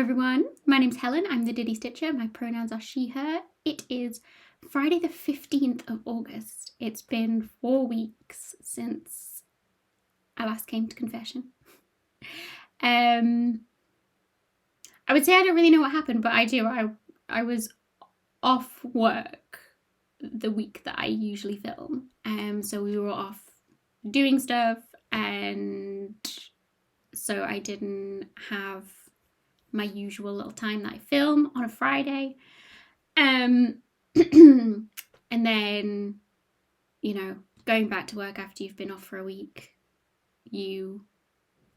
everyone, my name's Helen, I'm the Diddy Stitcher, my pronouns are she, her. It is Friday the 15th of August. It's been 4 weeks since I last came to confession. I would say I don't really know what happened, but I do. I was off work the week that I usually film. So we were off doing stuff, and so I didn't have my usual little time that I film on a Friday. And then, you know, going back to work after you've been off for a week, you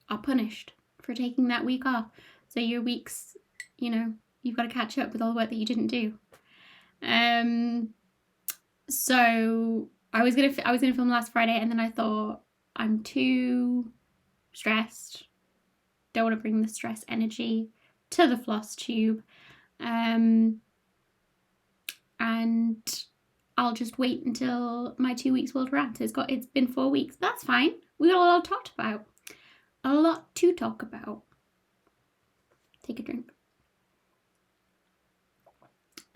are punished for taking that week off. So your week's, you know, you've got to catch up with all the work that you didn't do. So I was gonna film last Friday, and then I thought, I'm too stressed. Don't want to bring the stress energy to the Flosstube. And I'll just wait until my 2 weeks rolled around. So it's been 4 weeks. That's fine. We got a lot to talk about. A lot to talk about. Take a drink.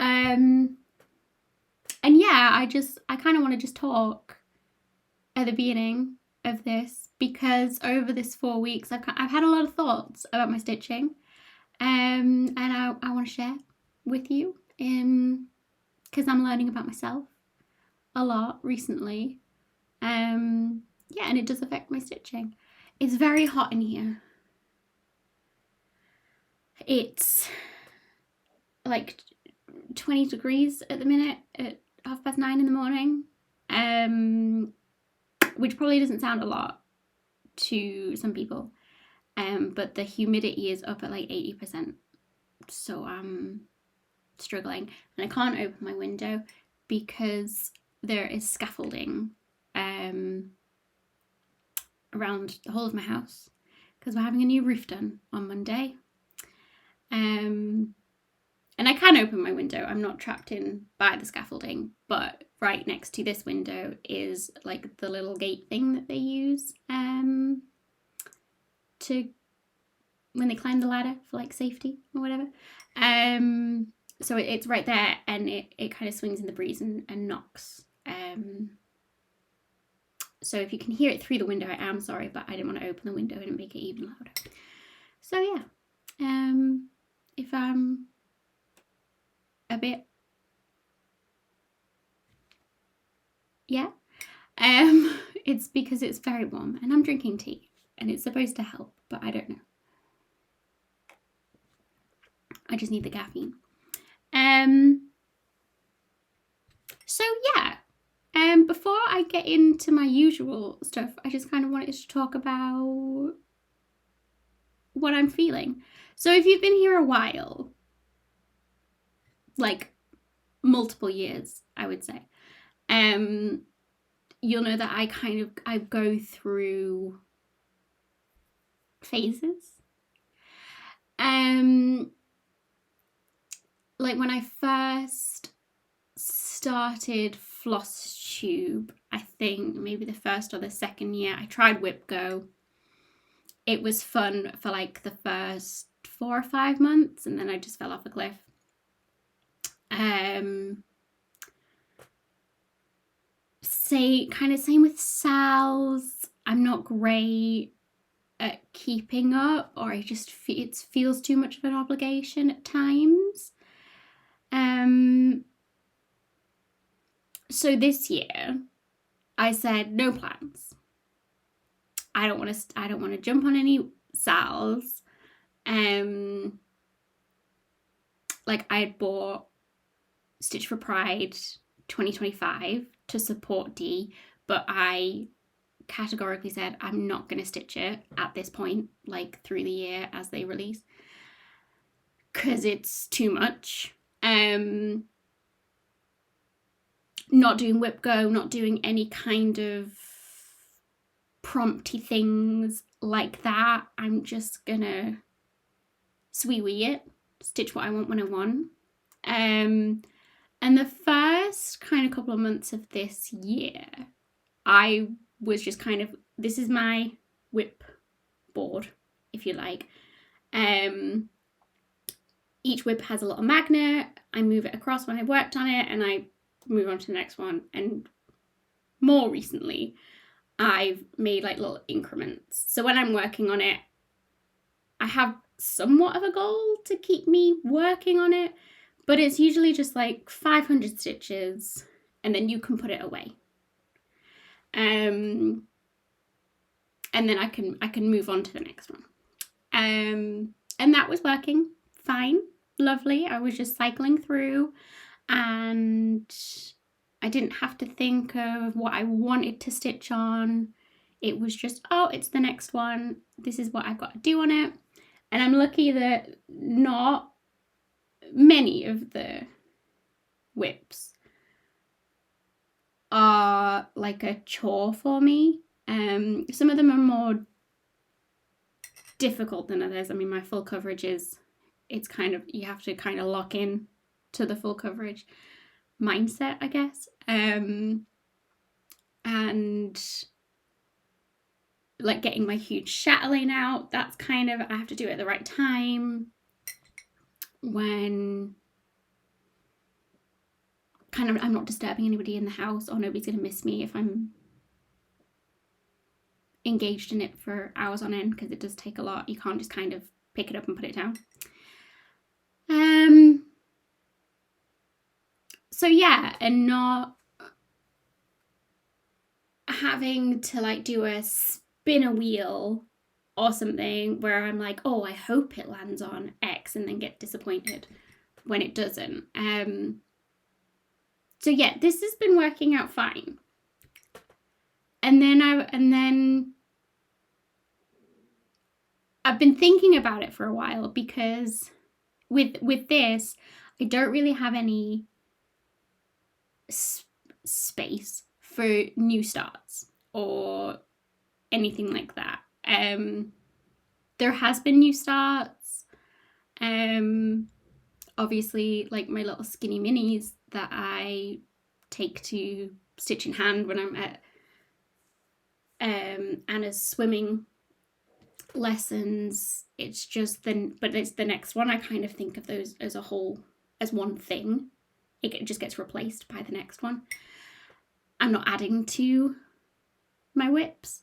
And yeah, I kind of want to just talk at the beginning of this, because over this 4 weeks I've had a lot of thoughts about my stitching, and I want to share with you, because I'm learning about myself a lot recently. Yeah, and it does affect my stitching. It's very hot in here. It's like 20 degrees at the minute at 9:30 in the morning, which probably doesn't sound a lot to some people, but the humidity is up at like 80%, so I'm struggling, and I can't open my window because there is scaffolding around the whole of my house, because we're having a new roof done on Monday. And I can open my window. I'm not trapped in by the scaffolding, but right next to this window is like the little gate thing that they use to when they climb the ladder for like safety or whatever. So it's right there, and it kind of swings in the breeze and knocks. So if you can hear it through the window, I am sorry, but I didn't want to open the window and make it even louder. So yeah, if I'm a bit, yeah, it's because it's very warm and I'm drinking tea, and it's supposed to help, but I don't know. I just need the caffeine. So yeah, before I get into my usual stuff, I just kind of wanted to talk about what I'm feeling. So if you've been here a while, like multiple years, I would say, you'll know that I go through phases. Like when I first started Flosstube, I think maybe the first or the second year, I tried Whip Go. It was fun for like the first 4 or 5 months, and then I just fell off a cliff. Same with Sal's. I'm not great at keeping up, or it feels too much of an obligation at times. So this year I said no plans. I don't want to jump on any Sal's. Like I had bought Stitch for Pride 2025 to support Dee, but I categorically said I'm not going to stitch it at this point, like through the year as they release, because it's too much. Not doing Whip Go, not doing any kind of prompty things like that. I'm just gonna sweet-wee it, stitch what I want when I want. And the first kind of couple of months of this year, I was just kind of, this is my whip board, if you like. each whip has a little magnet. I move it across when I've worked on it, and I move on to the next one. And more recently, I've made like little increments. So when I'm working on it, I have somewhat of a goal to keep me working on it, but it's usually just like 500 stitches, and then you can put it away. And then I can move on to the next one. And that was working fine, lovely. I was just cycling through, and I didn't have to think of what I wanted to stitch on. It was just, oh, it's the next one. This is what I've got to do on it. And I'm lucky that not many of the whips are like a chore for me. Some of them are more difficult than others. I mean, my full coverage it's kind of, you have to kind of lock in to the full coverage mindset, I guess. And like getting my huge chatelaine out, that's kind of, I have to do it at the right time when kind of I'm not disturbing anybody in the house, or nobody's going to miss me if I'm engaged in it for hours on end, because it does take a lot. You can't just kind of pick it up and put it down. So yeah, and not having to like do a spin a wheel or something where I'm like, oh, I hope it lands on X, and then get disappointed when it doesn't. So yeah, this has been working out fine. And then I've been thinking about it for a while, because with this, I don't really have any space for new starts or anything like that. There has been new starts. Obviously, like my little skinny minis that I take to stitch in hand when I'm at Anna's swimming lessons. It's just but it's the next one. I kind of think of those as a whole, as one thing. It just gets replaced by the next one. I'm not adding to my whips.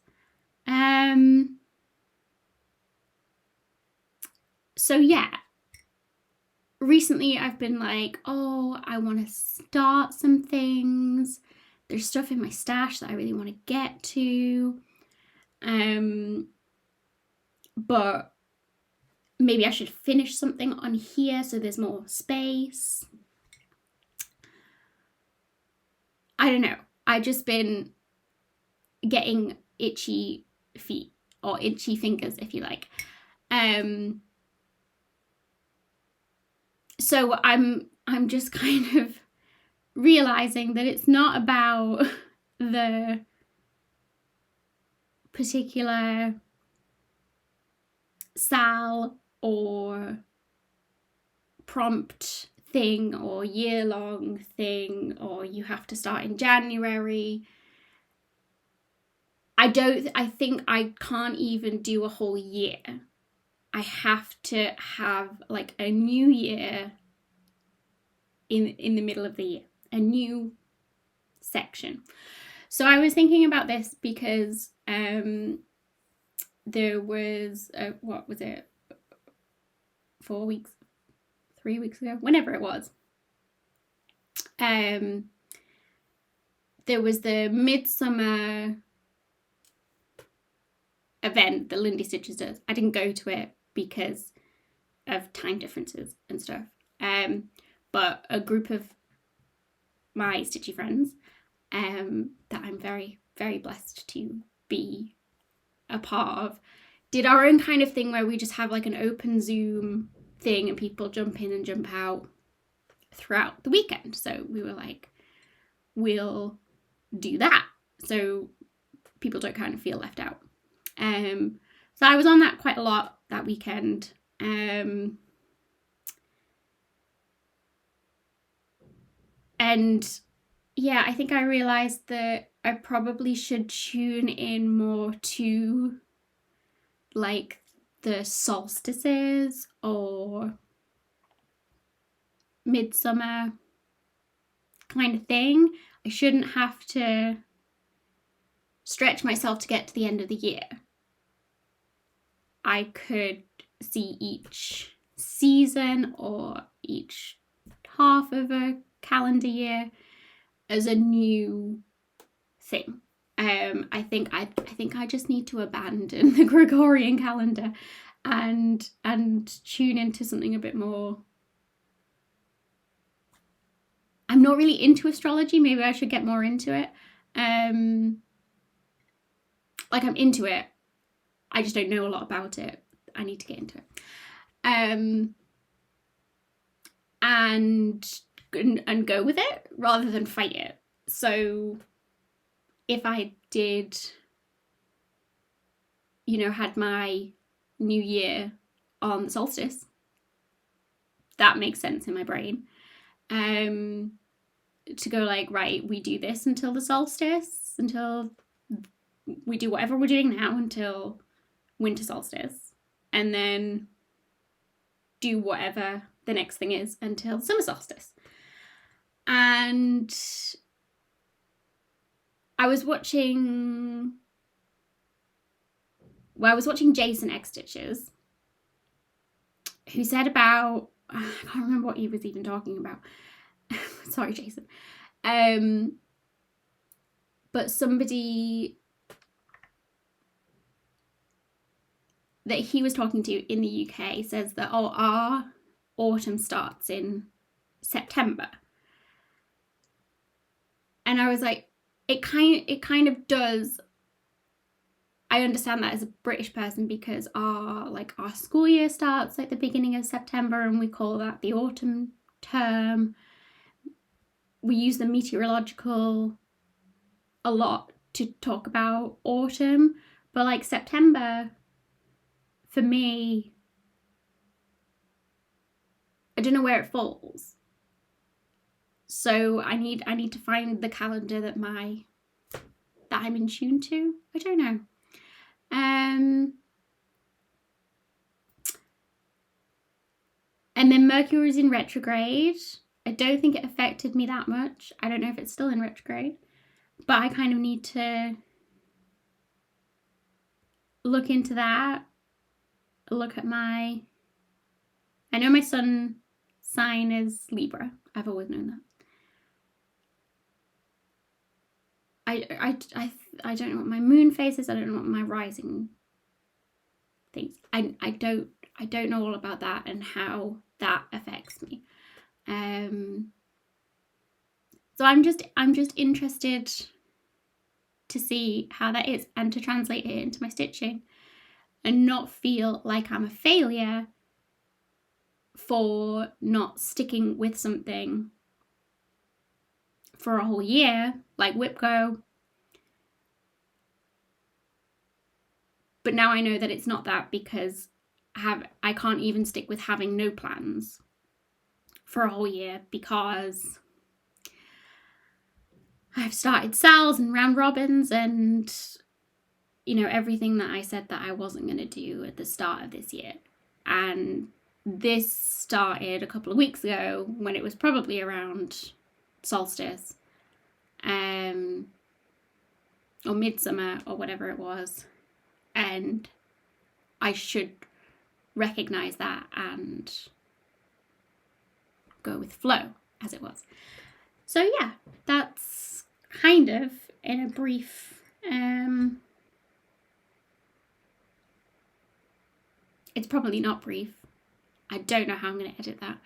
So yeah, recently I've been like, oh, I want to start some things. There's stuff in my stash that I really want to get to. But maybe I should finish something on here so there's more space. I don't know. I've just been getting itchy feet, or itchy fingers, if you like. So I'm just kind of realizing that it's not about the particular SAL or prompt thing or year-long thing, or you have to start in January. I think I can't even do a whole year. I have to have like a new year in the middle of the year, a new section. So I was thinking about this because there was what was it, 4 weeks, 3 weeks ago, whenever it was, there was the midsummer event that Lindy Stitches does. I didn't go to it because of time differences and stuff, but a group of my stitchy friends that I'm very, very blessed to be a part of did our own kind of thing where we just have like an open Zoom thing and people jump in and jump out throughout the weekend. So we were like, we'll do that so people don't kind of feel left out. So I was on that quite a lot that weekend. And yeah, I think I realized that I probably should tune in more to like the solstices or midsummer kind of thing. I shouldn't have to stretch myself to get to the end of the year. I could see each season or each half of a calendar year as a new thing. I think I just need to abandon the Gregorian calendar and tune into something a bit more. I'm not really into astrology. Maybe I should get more into it. Like, I'm into it. I just don't know a lot about it. I need to get into it. And go with it rather than fight it. So if I did, you know, had my new year on the solstice, that makes sense in my brain. To go like, right, we do this until the solstice, until we do whatever we're doing now until winter solstice, and then do whatever the next thing is until summer solstice. And I was watching Jason X Stitches, who said about, I can't remember what he was even talking about. Sorry, Jason. But somebody that he was talking to in the UK says that, oh, our autumn starts in September. And I was like, it kind of does. I understand that as a British person, because our school year starts like the beginning of September, and we call that the autumn term. We use the meteorological a lot to talk about autumn, but like September, for me, I don't know where it falls. So I need to find the calendar that I'm in tune to. I don't know. And then Mercury's in retrograde. I don't think it affected me that much. I don't know if it's still in retrograde, but I kind of need to look into that. Look at I know my sun sign is Libra. I've always known that. I don't know what my moon phase is. I don't know what my rising things. I don't know all about that and how that affects me. So I'm just interested to see how that is, and to translate it into my stitching and not feel like I'm a failure for not sticking with something for a whole year, like WIPGO. But now I know that it's not that, because I can't even stick with having no plans for a whole year, because I've started sales and round robins and, you know, everything that I said that I wasn't going to do at the start of this year. And this started a couple of weeks ago, when it was probably around solstice, or midsummer, or whatever it was. And I should recognize that and go with flow, as it was. So yeah, that's kind of in a brief, it's probably not brief. I don't know how I'm going to edit that.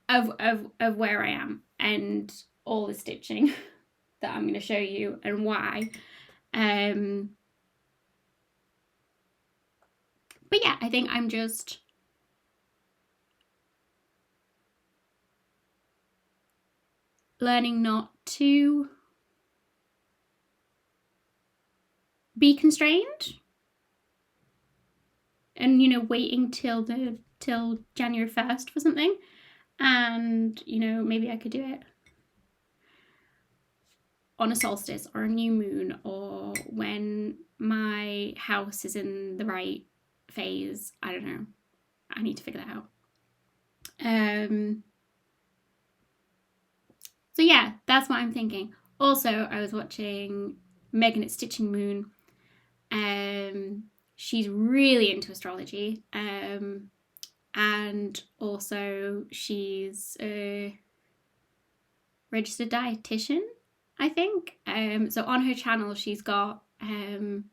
Of where I am and all the stitching that I'm going to show you and why. But yeah, I think I'm just learning not to be constrained, and, you know, waiting till January 1st for something. And, you know, maybe I could do it on a solstice or a new moon, or when my house is in the right phase. I don't know. I need to figure that out. So yeah, that's what I'm thinking. Also, I was watching Megan at Stitching Moon. She's really into astrology. And also she's a registered dietitian, I think. So on her channel, she's got kind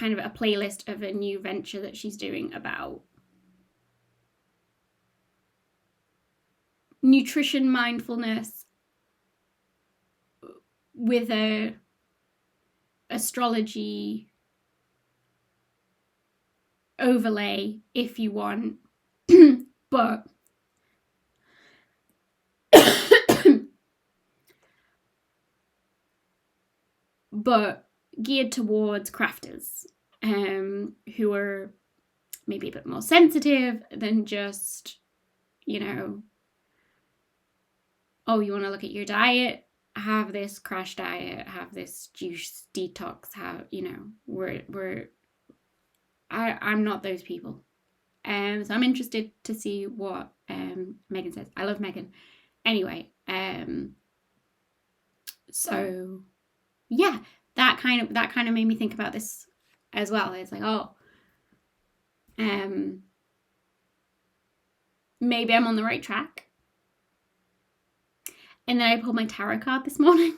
of a playlist of a new venture that she's doing about nutrition mindfulness with a astrology overlay, if you want. But geared towards crafters who are maybe a bit more sensitive than just, you know, oh, you want to look at your diet? Have this crash diet, have this juice detox, have, you know, I'm not those people. So I'm interested to see what Megan says. I love Megan. Anyway, so yeah, that kind of made me think about this as well. It's like, oh, maybe I'm on the right track. And then I pulled my tarot card this morning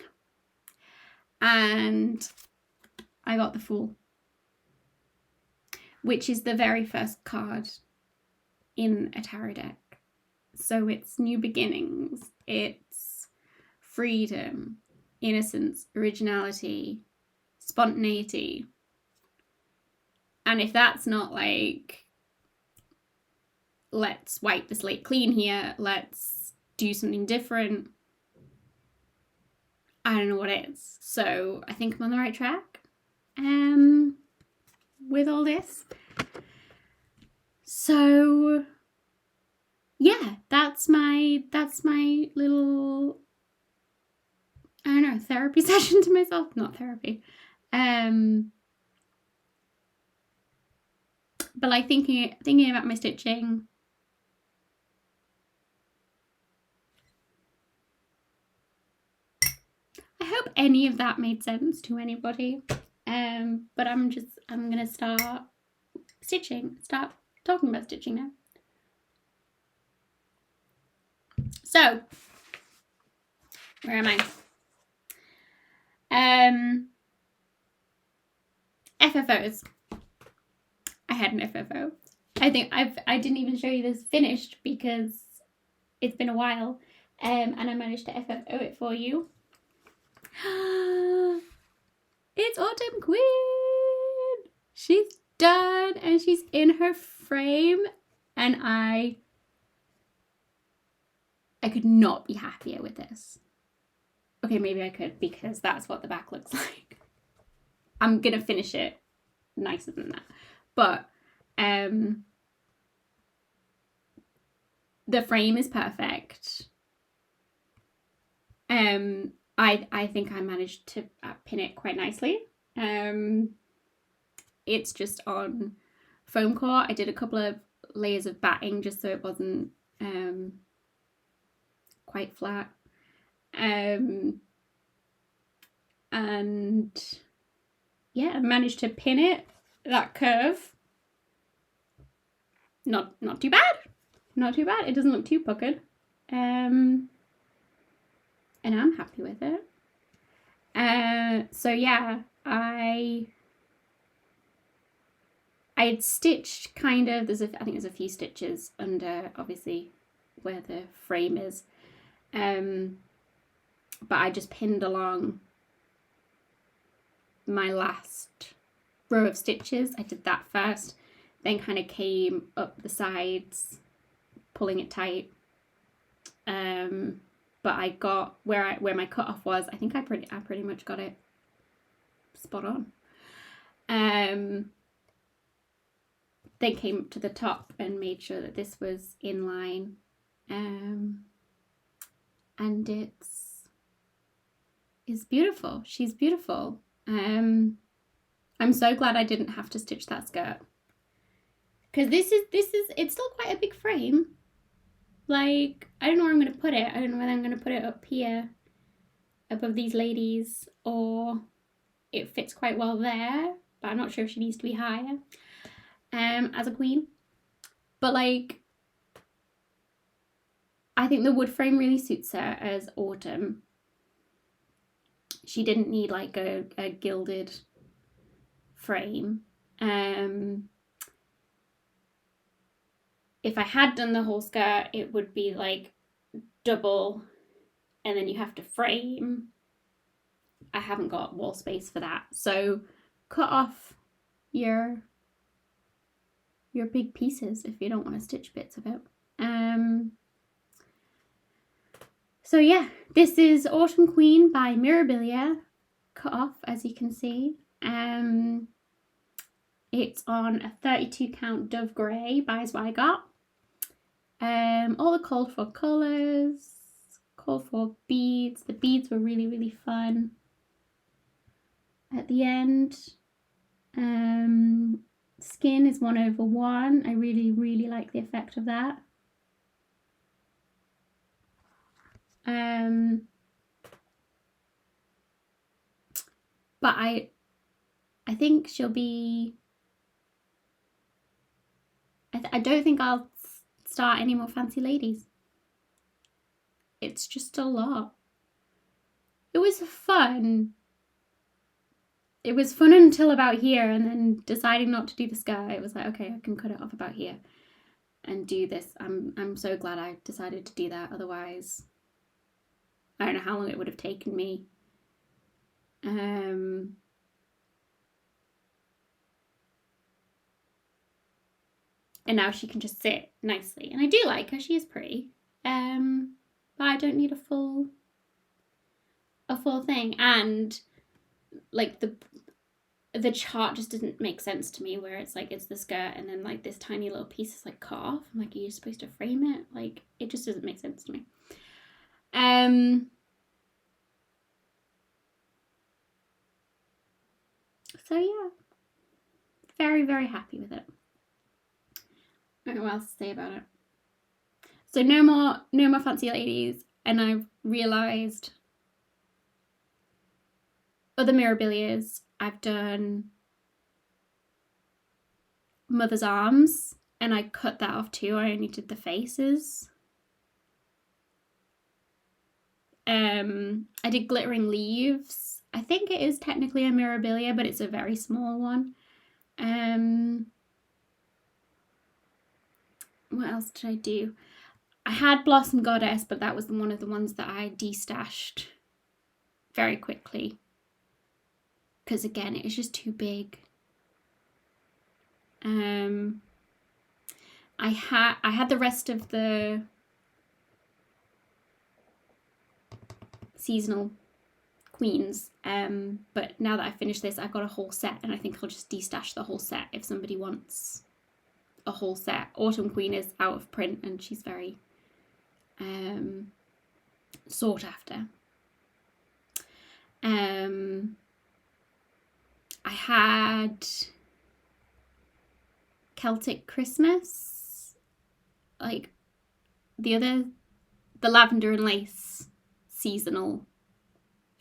and I got the Fool, which is the very first card in a tarot deck. So it's new beginnings, it's freedom, innocence, originality, spontaneity. And if that's not like, let's wipe the slate clean here, let's do something different, I don't know what it is. So I think I'm on the right track with all this. So yeah, that's my little, I don't know, therapy session to myself. Not therapy. But like thinking about my stitching. I hope any of that made sense to anybody. But I'm gonna start talking about stitching now. So, where am I? FFOs. I had an FFO. I think I didn't even show you this finished because it's been a while. And I managed to FFO it for you. It's Autumn Queen! She's done and she's in her frame, and I could not be happier with this. Okay, maybe I could, because that's what the back looks like. I'm gonna finish it nicer than that. But the frame is perfect. I think I managed to pin it quite nicely. It's just on foam core. I did a couple of layers of batting just so it wasn't quite flat. And yeah, I managed to pin it, that curve. Not too bad. Not too bad. It doesn't look too puckered. And I'm happy with it. So yeah, I had stitched kind of, I think there's a few stitches under, obviously, where the frame is. But I just pinned along my last row of stitches. I did that first, then kind of came up the sides, pulling it tight. But I got where my cutoff was. I think I pretty much got it spot on. Then came up to the top and made sure that this was in line. And it's beautiful. She's beautiful. I'm so glad I didn't have to stitch that skirt. Because this is, it's still quite a big frame. Like, I don't know where I'm going to put it. I don't know whether I'm going to put it up here above these ladies, or it fits quite well there, but I'm not sure if she needs to be higher as a queen. But like, I think the wood frame really suits her as Autumn. She didn't need like a gilded frame. If I had done the whole skirt, it would be like double, and then you have to frame. I haven't got wall space for that, so cut off your big pieces if you don't want to stitch bits of it. So yeah, this is Autumn Queen by Mirabilia, cut off as you can see. It's on a 32 count Dove Grey by Zweigart. All the called for colours, called for beads. The beads were really, really fun at the end. Skin is 1/1. I really, really like the effect of that. But I think she'll be, I don't think I'll start any more Fancy Ladies. It's just a lot. It was fun. It was fun until about here, and then deciding not to do the skirt, it was like, okay, I can cut it off about here and do this. I'm so glad I decided to do that. Otherwise, I don't know how long it would have taken me. And now she can just sit nicely, and I do like her. She is pretty, but I don't need a full thing. And like the chart just doesn't make sense to me, where it's like it's the skirt and then like this tiny little piece is like cut off. I'm like, are you supposed to frame it? Like, it just doesn't make sense to me. So yeah, very, very happy with it. I don't know what else to say about it. So no more Fancy Ladies, and I've realised other Mirabilias. I've done Mother's Arms, and I cut that off too. I only did the faces. I did Glittering Leaves. I think it is technically a Mirabilia, but it's a very small one. What else did I do? I had Blossom Goddess, but that was one of the ones that I destashed very quickly, because again, it was just too big. I had the rest of the seasonal queens, but now that I've finished this, I've got a whole set, and I think I'll just destash the whole set if somebody wants a whole set. Autumn Queen is out of print, and she's very sought after. I had Celtic Christmas, like the lavender and lace seasonal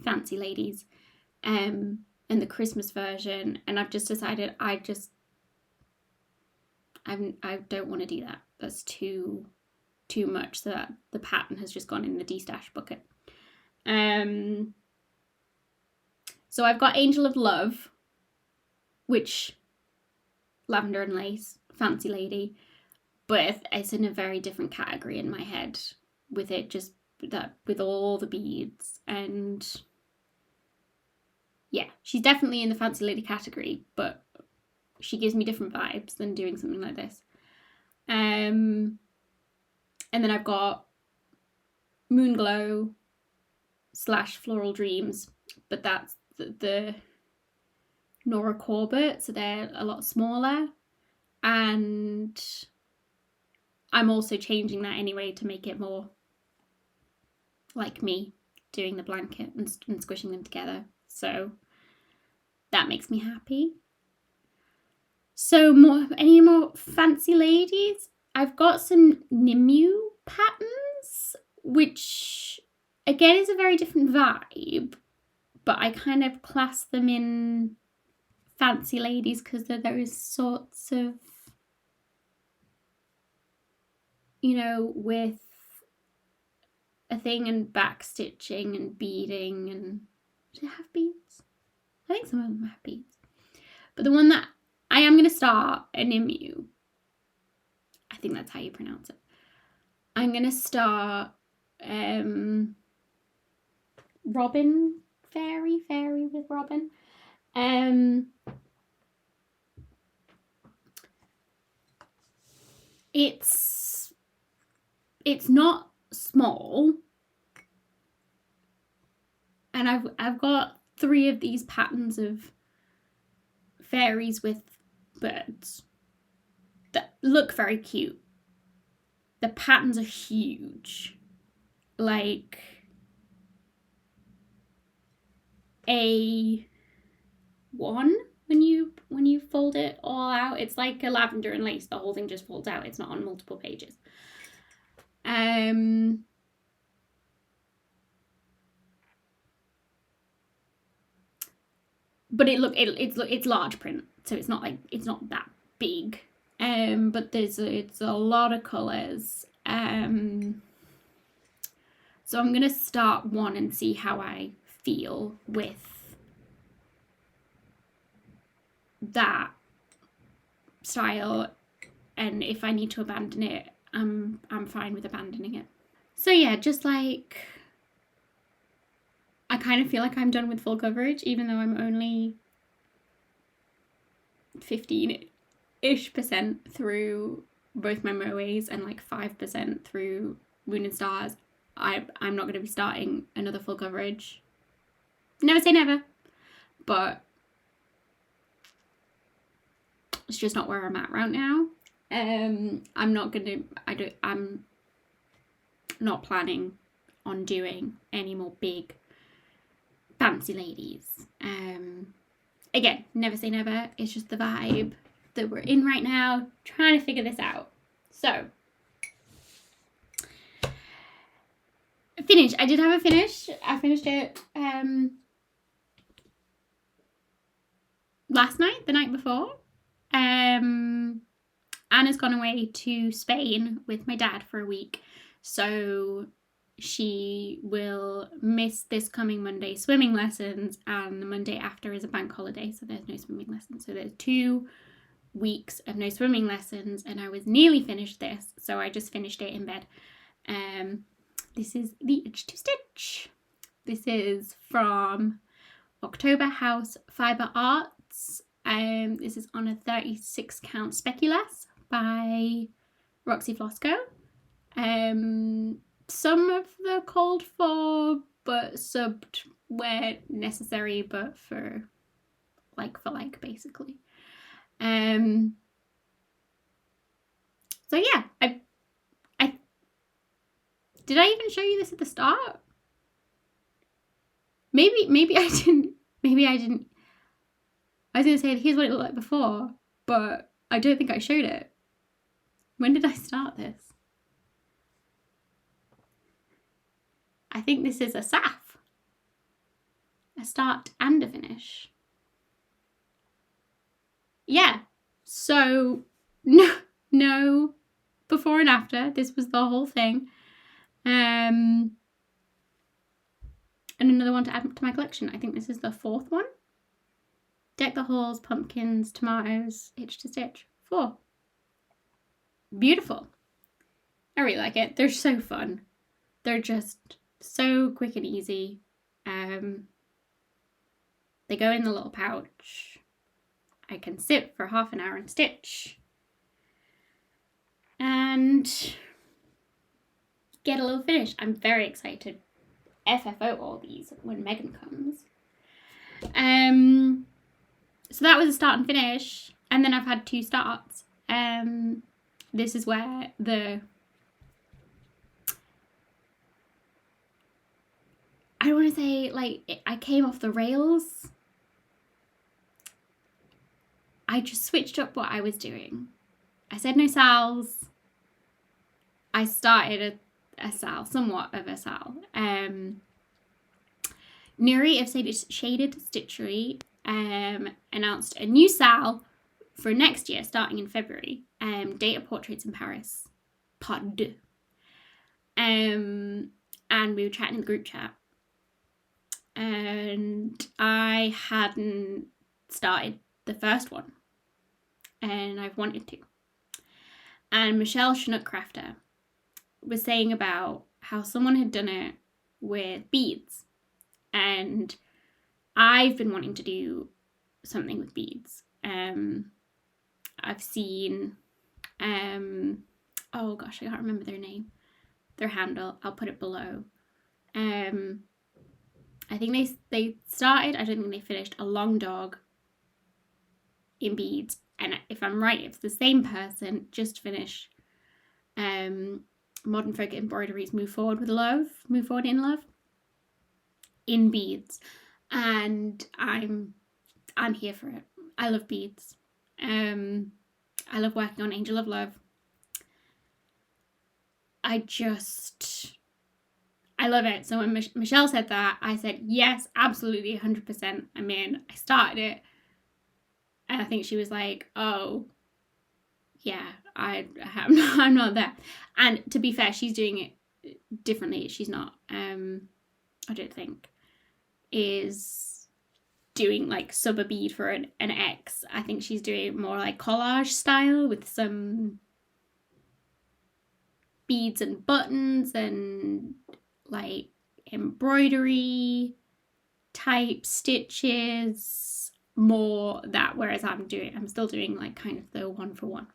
Fancy Ladies, and the Christmas version, and I've just decided I don't want to do that. That's too much, so that the pattern has just gone in the destash bucket. So I've got Angel of Love, which lavender and lace Fancy Lady, but it's in a very different category in my head, with it just that with all the beads. And yeah, she's definitely in the Fancy Lady category, but she gives me different vibes than doing something like this. And then I've got Moonglow / Floral Dreams, but that's the Nora Corbett, so they're a lot smaller, and I'm also changing that anyway to make it more like me doing the blanket and squishing them together, so that makes me happy. So any more fancy ladies? I've got some Nimu patterns, which again is a very different vibe, but I kind of class them in fancy ladies because they're those sorts of, you know, with a thing and back stitching and beading. And do they have beads? I think some of them have beads. But the one that I am going to start, a Nimu, I think that's how you pronounce it. I'm going to start Robin Fairy with Robin. It's not small, and I've got 3 of these patterns of fairies with birds that look very cute. The patterns are huge, like A1 when you fold it all out. It's like a lavender and lace. The whole thing just folds out. It's not on multiple pages. But it's large print, so it's not that big. But it's a lot of colours. So I'm gonna start one and see how I feel with that style, and if I need to abandon it, I'm fine with abandoning it. So yeah, just like, I kind of feel like I'm done with full coverage, even though I'm only 15-ish% through both my moes and like 5% through Moon and Stars. I'm not going to be starting another full coverage. Never say never, but it's just not where I'm at right now. I'm not planning on doing any more big fancy ladies. Again, never say never. It's just the vibe that we're in right now, trying to figure this out. So, finish. I did have a finish. I finished it last night, the night before. Anna's gone away to Spain with my dad for a week, so she will miss this coming Monday swimming lessons, and the Monday after is a bank holiday, so there's no swimming lessons. So there's 2 weeks of no swimming lessons, and I was nearly finished this, so I just finished it in bed. This is the Itch to Stitch. This is from October House Fibre Arts. This is on a 36 count speculoos by Roxy Flosco. Some of the called for but subbed where necessary, but for like basically. So yeah, I did I even show you this at the start? Maybe I didn't. Maybe I didn't. I was gonna say here's what it looked like before, but I don't think I showed it. When did I start this? I think this is a SAF. A start and a finish. Yeah. So no before and after. This was the whole thing. And another one to add to my collection. I think this is the 4th one. Deck the halls, pumpkins, tomatoes, Itch to Stitch. 4. Beautiful. I really like it. They're so fun. They're just so quick and easy. They go in the little pouch. I can sit for half an hour and stitch. And get a little finish. I'm very excited to FFO all these when Megan comes. So that was a start and finish, and then I've had 2 starts. This is where I don't want to say like I came off the rails. I just switched up what I was doing. I said no sals. I started a sal, somewhat of a sal. Nuri of Shaded Stitchery announced a new sal for next year, starting in February. Data Portraits in Paris, Part 2. And we were chatting in the group chat. And I hadn't started the first one. And I've wanted to. And Michelle Schnuckcrafter was saying about how someone had done it with beads. And I've been wanting to do something with beads. I've seen, oh gosh, I can't remember their name, their handle. I'll put it below. I think they started, I don't think they finished, a long dog in beads. And if I'm right, it's the same person, just finished Modern Folk Embroideries Move Forward in Love in beads. And I'm here for it. I love beads. I love working on Angel of Love. I love it. So when Michelle said that, I said, yes, absolutely, 100%. I'm in. I started it. And I think she was like, oh, yeah, I'm not there. And to be fair, she's doing it differently. She's not, I don't think, is doing like sub a bead for an X. I think she's doing more like collage style with some beads and buttons and like embroidery type stitches, more that, whereas I'm still doing like kind of the 1-for-1.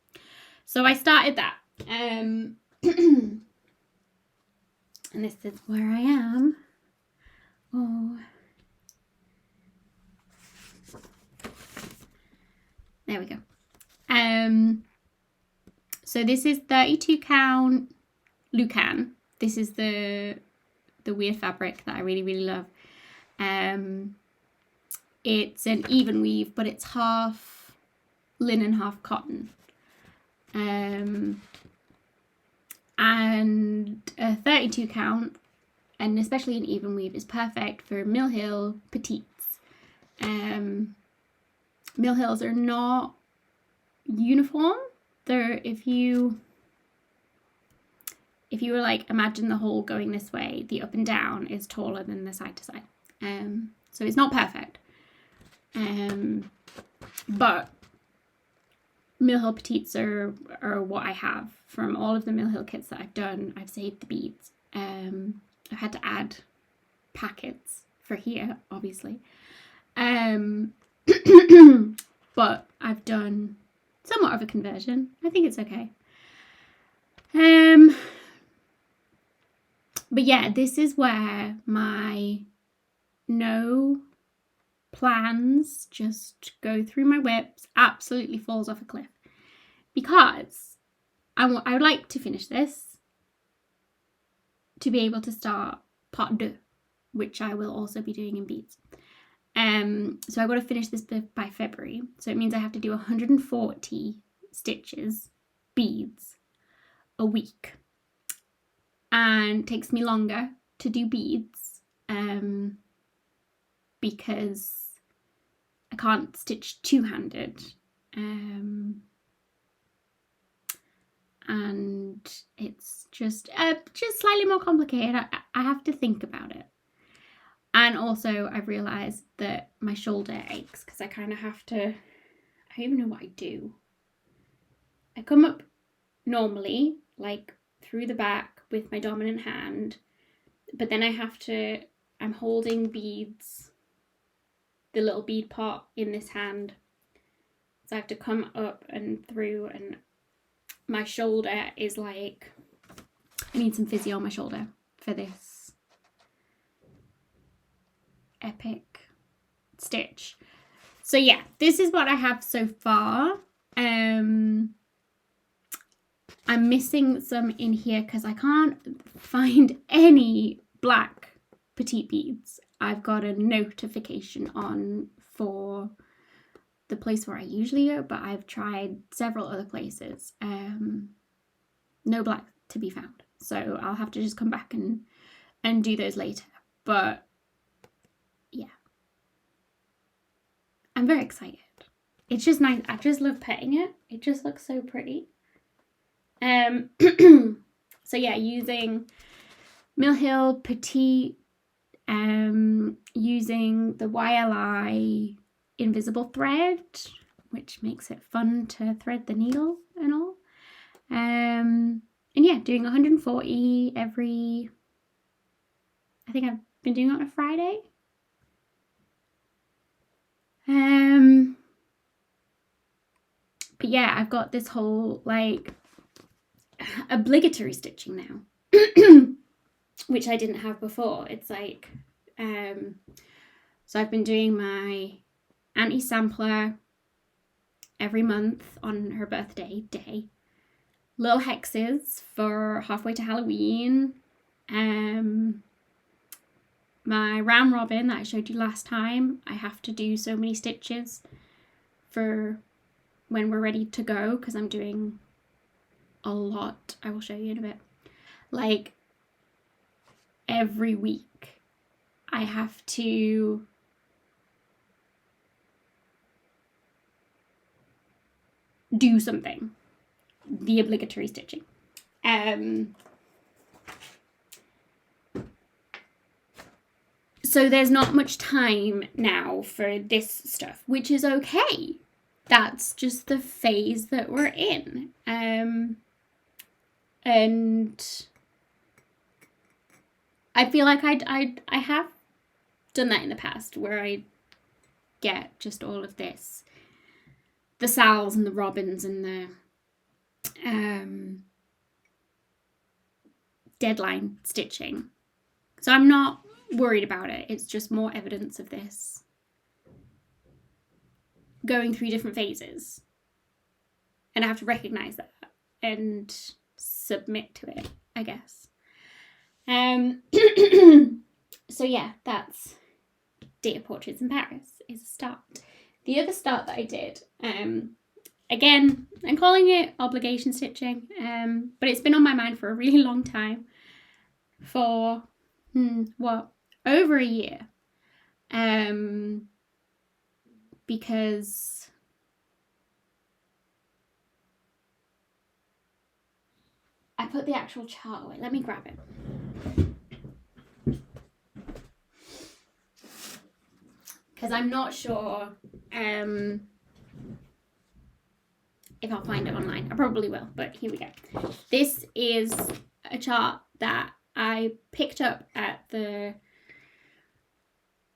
So I started that, and this is where I am. Oh, there we go. So this is 32 count Lucan. This is the weird fabric that I really, really love. It's an even weave, but it's half linen, half cotton. And a 32 count, and especially an even weave, is perfect for Mill Hill petites. Mill Hills are not uniform. They're, if you were like, imagine the hole going this way, the up and down is taller than the side to side. So it's not perfect. But Mill Hill petites are what I have from all of the Mill Hill kits that I've done. I've saved the beads. I've had to add packets for here, obviously. But I've done somewhat of a conversion. I think it's okay. But yeah, this is where my no plans just go through my whips, absolutely falls off a cliff. Because I would like to finish this to be able to start part 2, which I will also be doing in beads. So I've got to finish this by February. So it means I have to do 140 stitches, beads, a week. And it takes me longer to do beads because I can't stitch two-handed. And it's just slightly more complicated. I have to think about it. And also I've realised that my shoulder aches because I kind of have to, I don't even know what I do. I come up normally, like through the back with my dominant hand, but then I'm holding beads, the little bead pot in this hand. So I have to come up and through, and my shoulder is like, I need some physio on my shoulder for this epic stitch. So yeah, this is what I have so far. I'm missing some in here because I can't find any black petite beads. I've got a notification on for the place where I usually go, but I've tried several other places. No black to be found. So I'll have to just come back and do those later. But yeah, I'm very excited. It's just nice. I just love petting it. It just looks so pretty. So yeah, using Mill Hill Petite, using the YLI invisible thread, which makes it fun to thread the needle and all. And yeah, doing 140 every, I think I've been doing it on a Friday. But yeah, I've got this whole like obligatory stitching now, which I didn't have before. It's like, so I've been doing my Auntie Sampler every month on her birthday day. Little hexes for halfway to Halloween. My round robin that I showed you last time, I have to do so many stitches for when we're ready to go, because I'm doing a lot. I will show you in a bit. Like every week I have to do something, the obligatory stitching. So there's not much time now for this stuff, which is okay. That's just the phase that we're in. And I feel like I have done that in the past, where I get just all of this, the sals and the robins and the deadline stitching. So I'm not worried about it. It's just more evidence of this going through different phases, and I have to recognize that and submit to it, I guess. So yeah, that's Data Portraits in Paris is a start. The other start that I did, again, I'm calling it obligation stitching, but it's been on my mind for a really long time, for over a year, because I put the actual chart away. Let me grab it. Because I'm not sure if I'll find it online. I probably will, but here we go. This is a chart that I picked up at the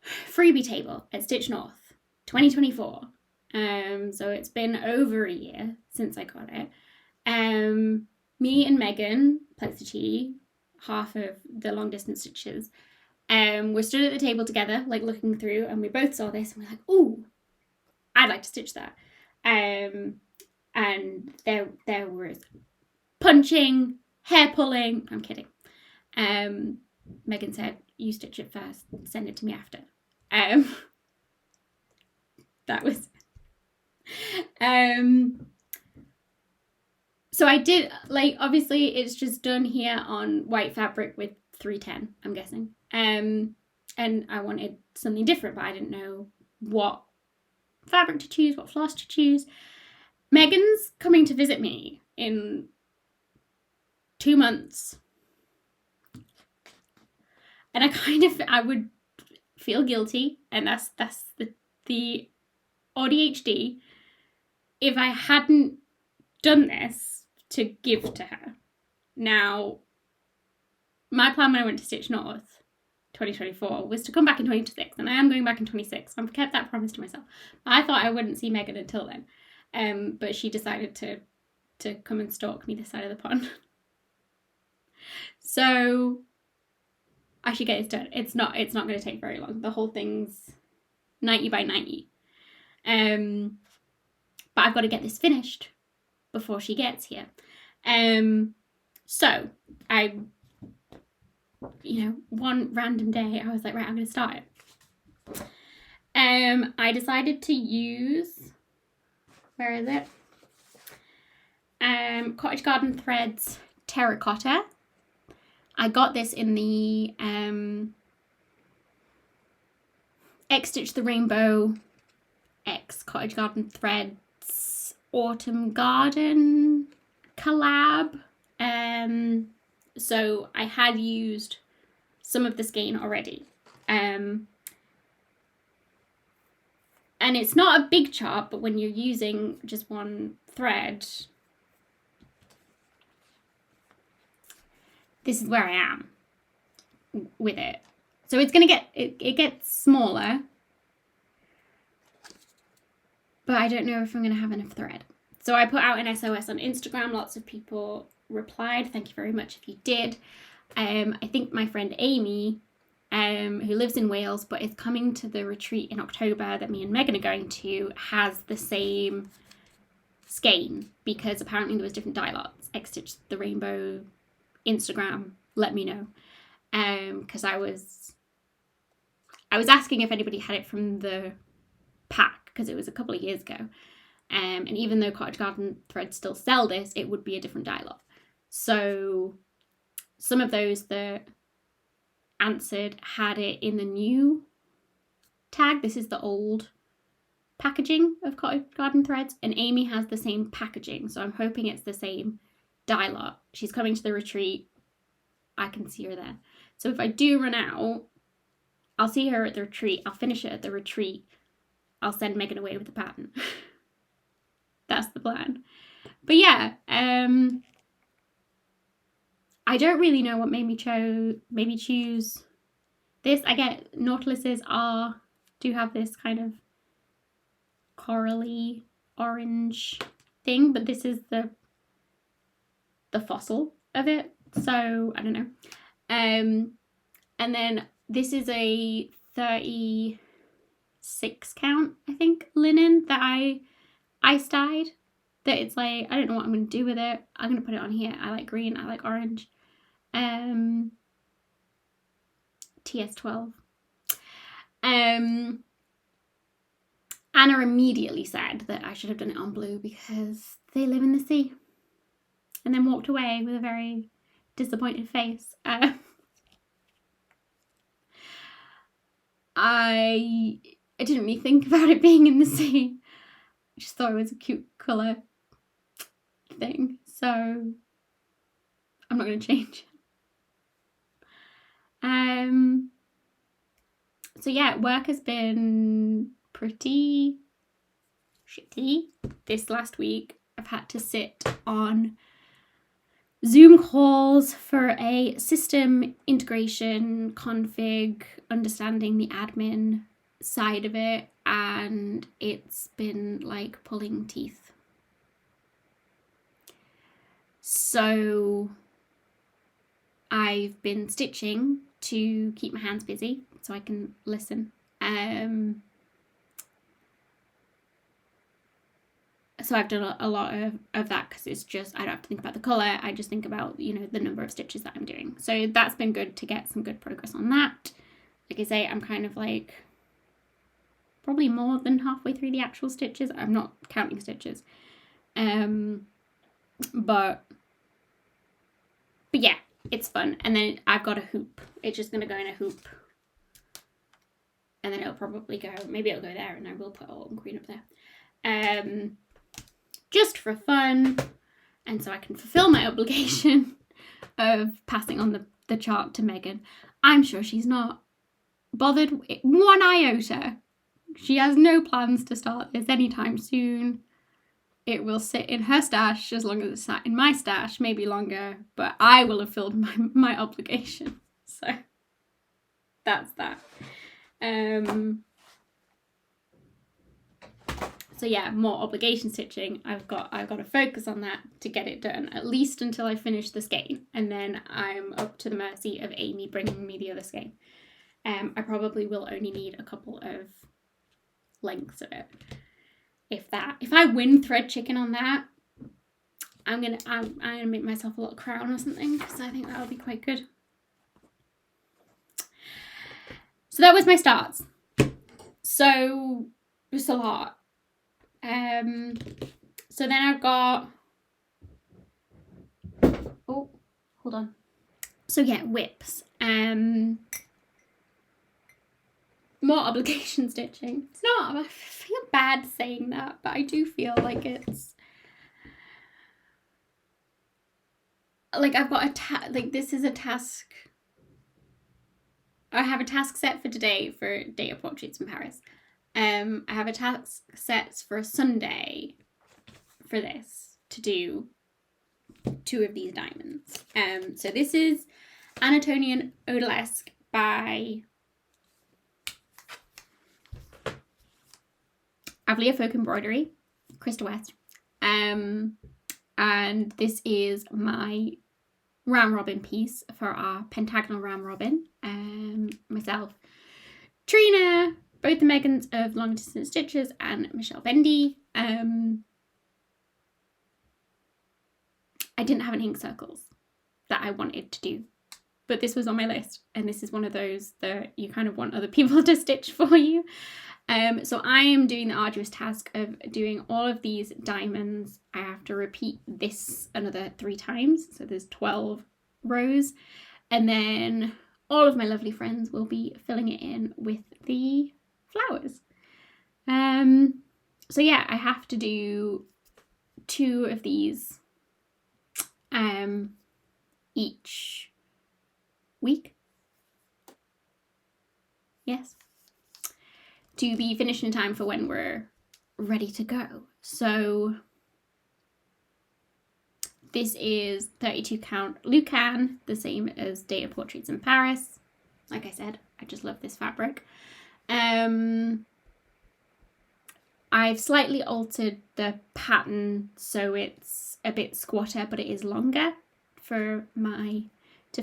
freebie table at Stitch North 2024. So it's been over a year since I got it. Me and Megan Plexity, half of the long distance stitches, we're stood at the table together, like looking through, and we both saw this and we're like, ooh, I'd like to stitch that. And there was punching, hair pulling. I'm kidding. Megan said, you stitch it first, send it to me after. That was so I did, like, obviously it's just done here on white fabric with 310, I'm guessing. And I wanted something different, but I didn't know what fabric to choose, what floss to choose. Megan's coming to visit me in 2 months. And I would feel guilty, and that's the ADHD, if I hadn't done this to give to her. Now, my plan when I went to Stitch North 2024 was to come back in 2026, and I am going back in 2026. I've kept that promise to myself. I thought I wouldn't see Megan until then, but she decided to come and stalk me this side of the pond. So I should get this done. It's not going to take very long. The whole thing's 90 by 90. But I've got to get this finished before she gets here. So I, one random day, I was like, right, I'm going to start it. I decided to use Where is it? Cottage Garden Threads Terracotta. I got this in the X Stitch the Rainbow X Cottage Garden Threads Autumn Garden collab. So I had used some of the skein already. And it's not a big chart, but when you're using just one thread, this is where I am with it. So it's gonna get, it gets smaller, but I don't know if I'm gonna have enough thread. So I put out an SOS on Instagram. Lots of people replied. Thank you very much if you did. I think my friend Amy, who lives in Wales but is coming to the retreat in October that me and Megan are going to, has the same skein, because apparently there was different dye lots. X Stitch the Rainbow Instagram, let me know, because I was asking if anybody had it from the pack, because it was a couple of years ago, and even though Cottage Garden Threads still sell this, it would be a different dye lot. So some of those that answered had it in the new tag. This is the old packaging of Cottage Garden Threads, and Amy has the same packaging, so I'm hoping it's the same dye lot. She's coming to the retreat. I can see her there. So if I do run out, I'll see her at the retreat. I'll finish it at the retreat. I'll send Megan away with the pattern. That's the plan. But yeah, I don't really know what made me choose this. I get Nautiluses do have this kind of corally orange thing, but this is the fossil of it, so I don't know. And then this is a 36 count, I think, linen that I dyed. That it's like, I don't know what I'm going to do with it. I'm going to put it on here. I like green, I like orange. TS12. Anna immediately said that I should have done it on blue because they live in the sea, and then walked away with a very disappointed face. I didn't really think about it being in the sea. I just thought it was a cute colour thing, so I'm not going to change. So yeah, work has been pretty shitty this last week. I've had to sit on Zoom calls for a system integration config, understanding the admin side of it, and it's been like pulling teeth. So I've been stitching to keep my hands busy so I can listen. So I've done a lot of that, because it's just, I don't have to think about the colour, I just think about, you know, the number of stitches that I'm doing. So that's been good to get some good progress on that. Like I say, I'm kind of like probably more than halfway through the actual stitches. I'm not counting stitches. But yeah, it's fun. And then I've got a hoop. It's just going to go in a hoop. And then it'll probably go, maybe it'll go there, and I will put Autumn Queen up there. Just for fun, and so I can fulfill my obligation of passing on the chart to Megan. I'm sure she's not bothered one iota. She has no plans to start this anytime soon. It will sit in her stash as long as it's sat in my stash, maybe longer, but I will have filled my obligation. So that's that. So yeah, more obligation stitching. I've got to focus on that to get it done, at least until I finish the skein, and then I'm up to the mercy of Amy bringing me the other skein. I probably will only need a couple of lengths of it, if that. If I win thread chicken on that, I'm gonna make myself a little crown or something, because I think that would be quite good. So that was my starts. So just a lot. So then I've got, oh, hold on. So yeah, whips. More obligation stitching. It's not, I feel bad saying that, but I do feel like it's, like I've got like this is a task. I have a task set for today for Day of Portraits in Paris. I have a task set for a Sunday for this to do 2 of these diamonds. So this is Anatolian Odalisque by Avlia Folk Embroidery, Krista West. And this is my round robin piece for our pentagonal round robin. Myself, Trina, both the Meghans of Long Distance Stitches, and Michelle Bendy. I didn't have any ink circles that I wanted to do, but this was on my list, and this is one of those that you kind of want other people to stitch for you. So I am doing the arduous task of doing all of these diamonds. I have to repeat this another 3 times, so there's 12 rows, and then all of my lovely friends will be filling it in with the flowers. So yeah, I have to do 2 of these each week. Yes. To be finished in time for when we're ready to go. So this is 32 count Lucan, the same as Day of Portraits in Paris. Like I said, I just love this fabric. I've slightly altered the pattern so it's a bit squatter, but it is longer to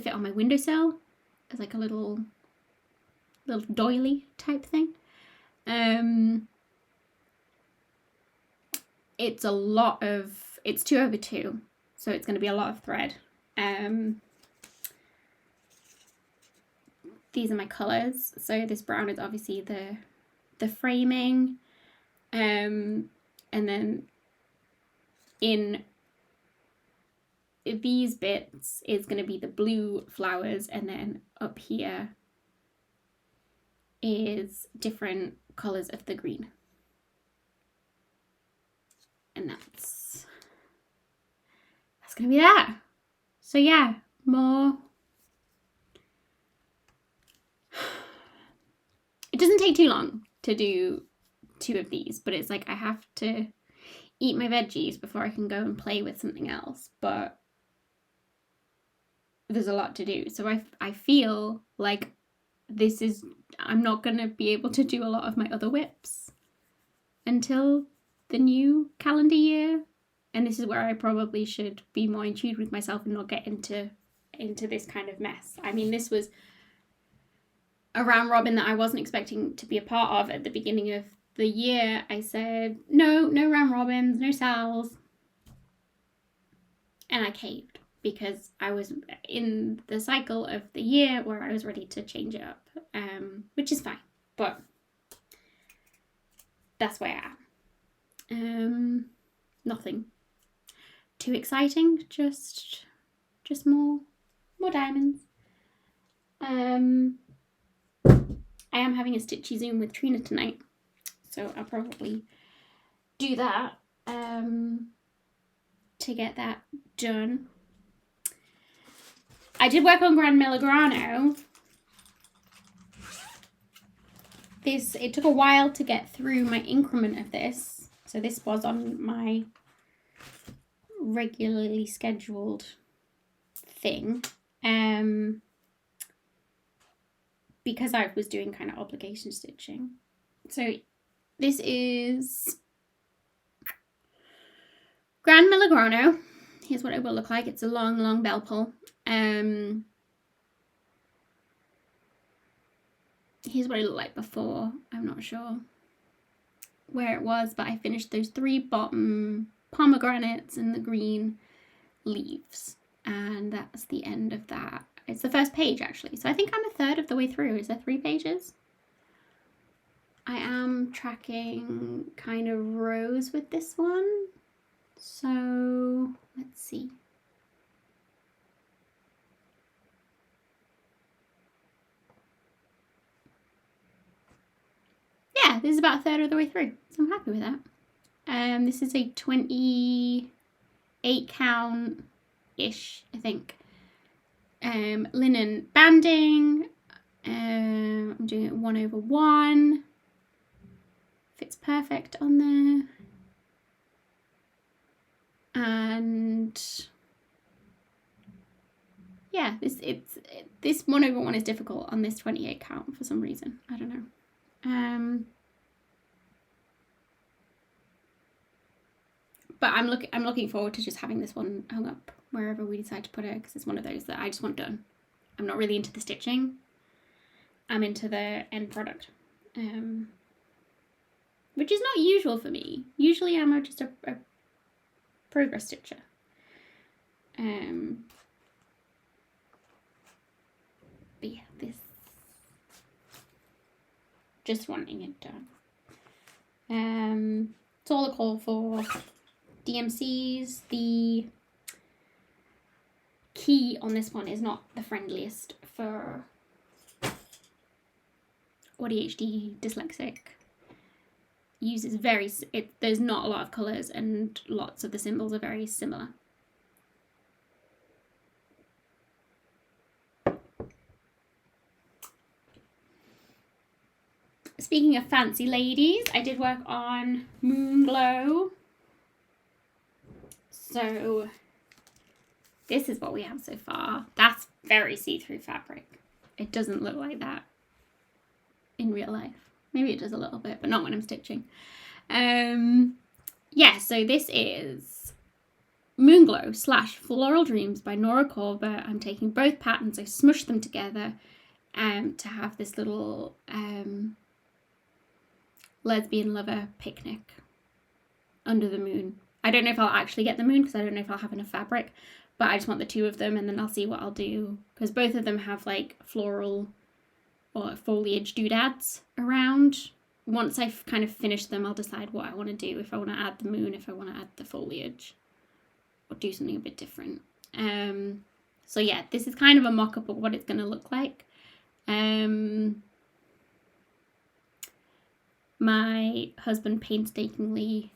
fit on my windowsill as like a little doily type thing. It's 2/2, so it's going to be a lot of thread. These are my colours. So this brown is obviously the framing, and then in these bits is going to be the blue flowers, and then up here is different colours of the green. And that's going to be that. So yeah, more. It doesn't take too long to do 2 of these, but it's like I have to eat my veggies before I can go and play with something else. But there's a lot to do. So I feel like I'm not going to be able to do a lot of my other whips until the new calendar year. And this is where I probably should be more in tune with myself and not get into this kind of mess. I mean, this was a round robin that I wasn't expecting to be a part of at the beginning of the year. I said, no round robins, no sals. And I caved because I was in the cycle of the year where I was ready to change it up, which is fine, but that's where I am. Nothing too exciting, just more diamonds. I am having a stitchy Zoom with Trina tonight, so I'll probably do that to get that done. I did work on Grand Milagrano. It took a while to get through my increment of this. So this was on my regularly scheduled thing. Because I was doing kind of obligation stitching. So this is Grand Milagrano. Here's what it will look like. It's a long bell pull. Here's what it looked like before. I'm not sure where it was, but I finished those 3 bottom pomegranates and the green leaves, and that's the end of that. It's the first page actually, so I think I'm a third of the way through. Is there 3 pages? I am tracking kind of rows with this one. So let's see. Yeah, this is about a third of the way through, so I'm happy with that. This is a 28 count-ish, I think. Linen banding. I'm doing it 1/1. Fits perfect on there. And yeah, this 1/1 is difficult on this 28 count for some reason. I don't know. But I'm looking forward to just having this one hung up wherever we decide to put it, because it's one of those that I just want done. I'm not really into the stitching. I'm into the end product, which is not usual for me. Usually I'm just a progress stitcher. But yeah, this, just wanting it done. It's all a call for DMCs. The key on this one is not the friendliest for ADHD dyslexic users. There's not a lot of colours and lots of the symbols are very similar. Speaking of fancy ladies, I did work on Moon Glow. So this is what we have so far. That's very see-through fabric. It doesn't look like that in real life. Maybe it does a little bit, but not when I'm stitching. Yeah, so this is Moon Glow / Floral Dreams by Nora Corber. I'm taking both patterns, I smushed them together to have this little lesbian lover picnic under the moon. I don't know if I'll actually get the moon because I don't know if I'll have enough fabric, but I just want the two of them and then I'll see what I'll do, because both of them have like floral or foliage doodads around. Once I've kind of finished them, I'll decide what I want to do, if I want to add the moon, if I want to add the foliage, or do something a bit different. So yeah, this is kind of a mock-up of what it's going to look like. My husband painstakingly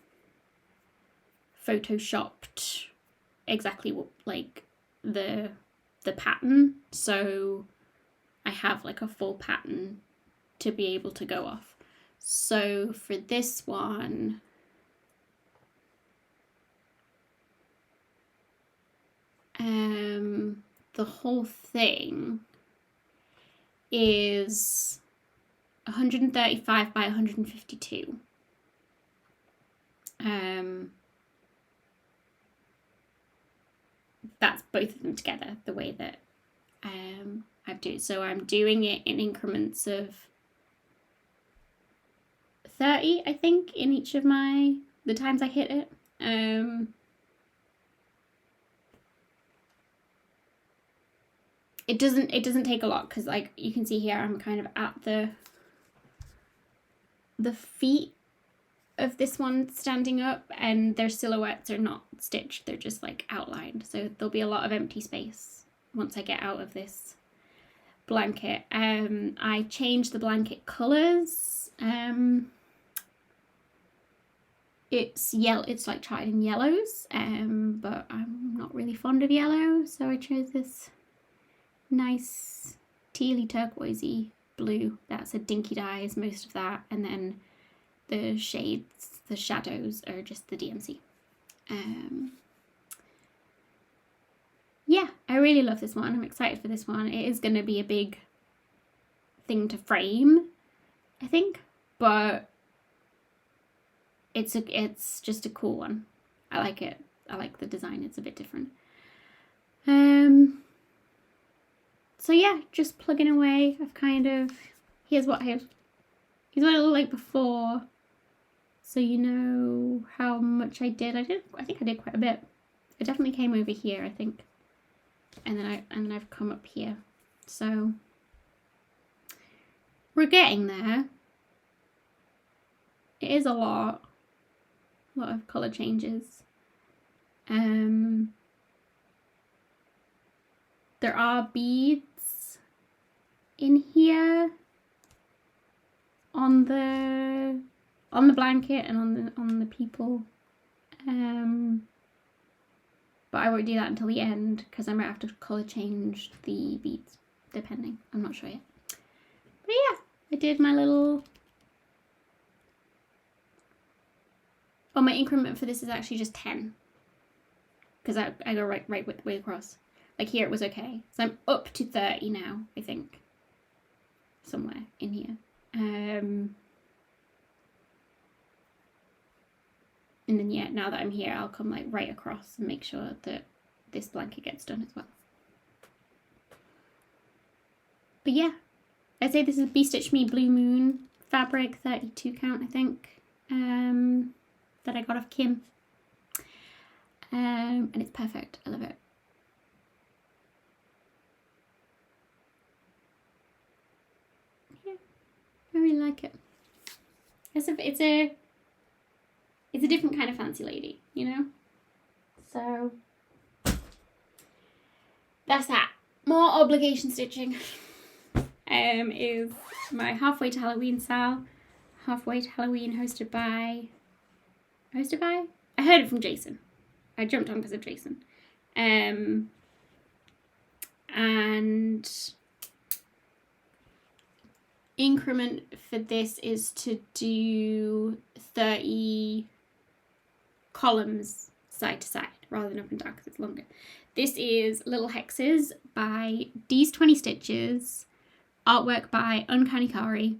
photoshopped exactly what, like, the pattern, so I have like a full pattern to be able to go off. So for this one, the whole thing is 135 by 152. That's both of them together, the way that I do. So I'm doing it in increments of 30, I think, in each of the times I hit it. It doesn't take a lot, because like you can see here, I'm kind of at the feet of this one standing up, and their silhouettes are not stitched, they're just like outlined, so there'll be a lot of empty space once I get out of this blanket. I changed the blanket colours. It's like tried in yellows, but I'm not really fond of yellow, so I chose this nice tealy turquoisey blue. That's a Dinky Dyes, most of that, and then the shades, the shadows, are just the DMC. Yeah, I really love this one. I'm excited for this one. It is going to be a big thing to frame, I think, but it's just a cool one. I like it. I like the design. It's a bit different. So yeah, just plugging away. I've kind of, here's what it looked like before, so you know how much I did. I think I did quite a bit. I definitely came over here, I think, and then I've come up here. So we're getting there. It is a lot of colour changes. There are beads in here on the blanket and on the people. But I won't do that until the end because I might have to colour change the beads, depending. I'm not sure yet. But yeah, I did my little... Oh, my increment for this is actually just 10. Because I go right way across. Like here it was okay. So I'm up to 30 now, I think. Somewhere in here. And then yeah, now that I'm here, I'll come like right across and make sure that this blanket gets done as well. But yeah, I'd say this is Be Stitch Me Blue Moon fabric, 32 count I think, that I got off Kim. And it's perfect, I love it. Yeah, I really like it. It's a different kind of fancy lady, you know? So that's that. More obligation stitching is my Halfway to Halloween sale. Halfway to Halloween hosted by? I heard it from Jason. I jumped on because of Jason. And increment for this is to do 30 columns side to side rather than up and down because it's longer. This is Little Hexes by D's 20 Stitches, artwork by Uncanny Kari.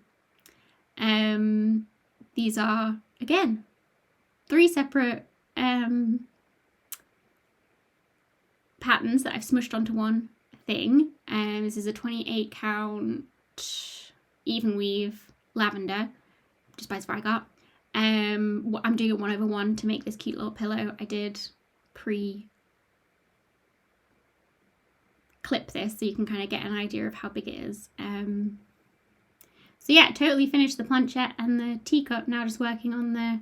These are, again, 3 separate patterns that I've smushed onto one thing. This is a 28 count even weave lavender, just by Spygot. I'm doing it 1/1 to make this cute little pillow. I did pre-clip this so you can kind of get an idea of how big it is. So yeah, totally finished the planchette and the teacup. Now just working on the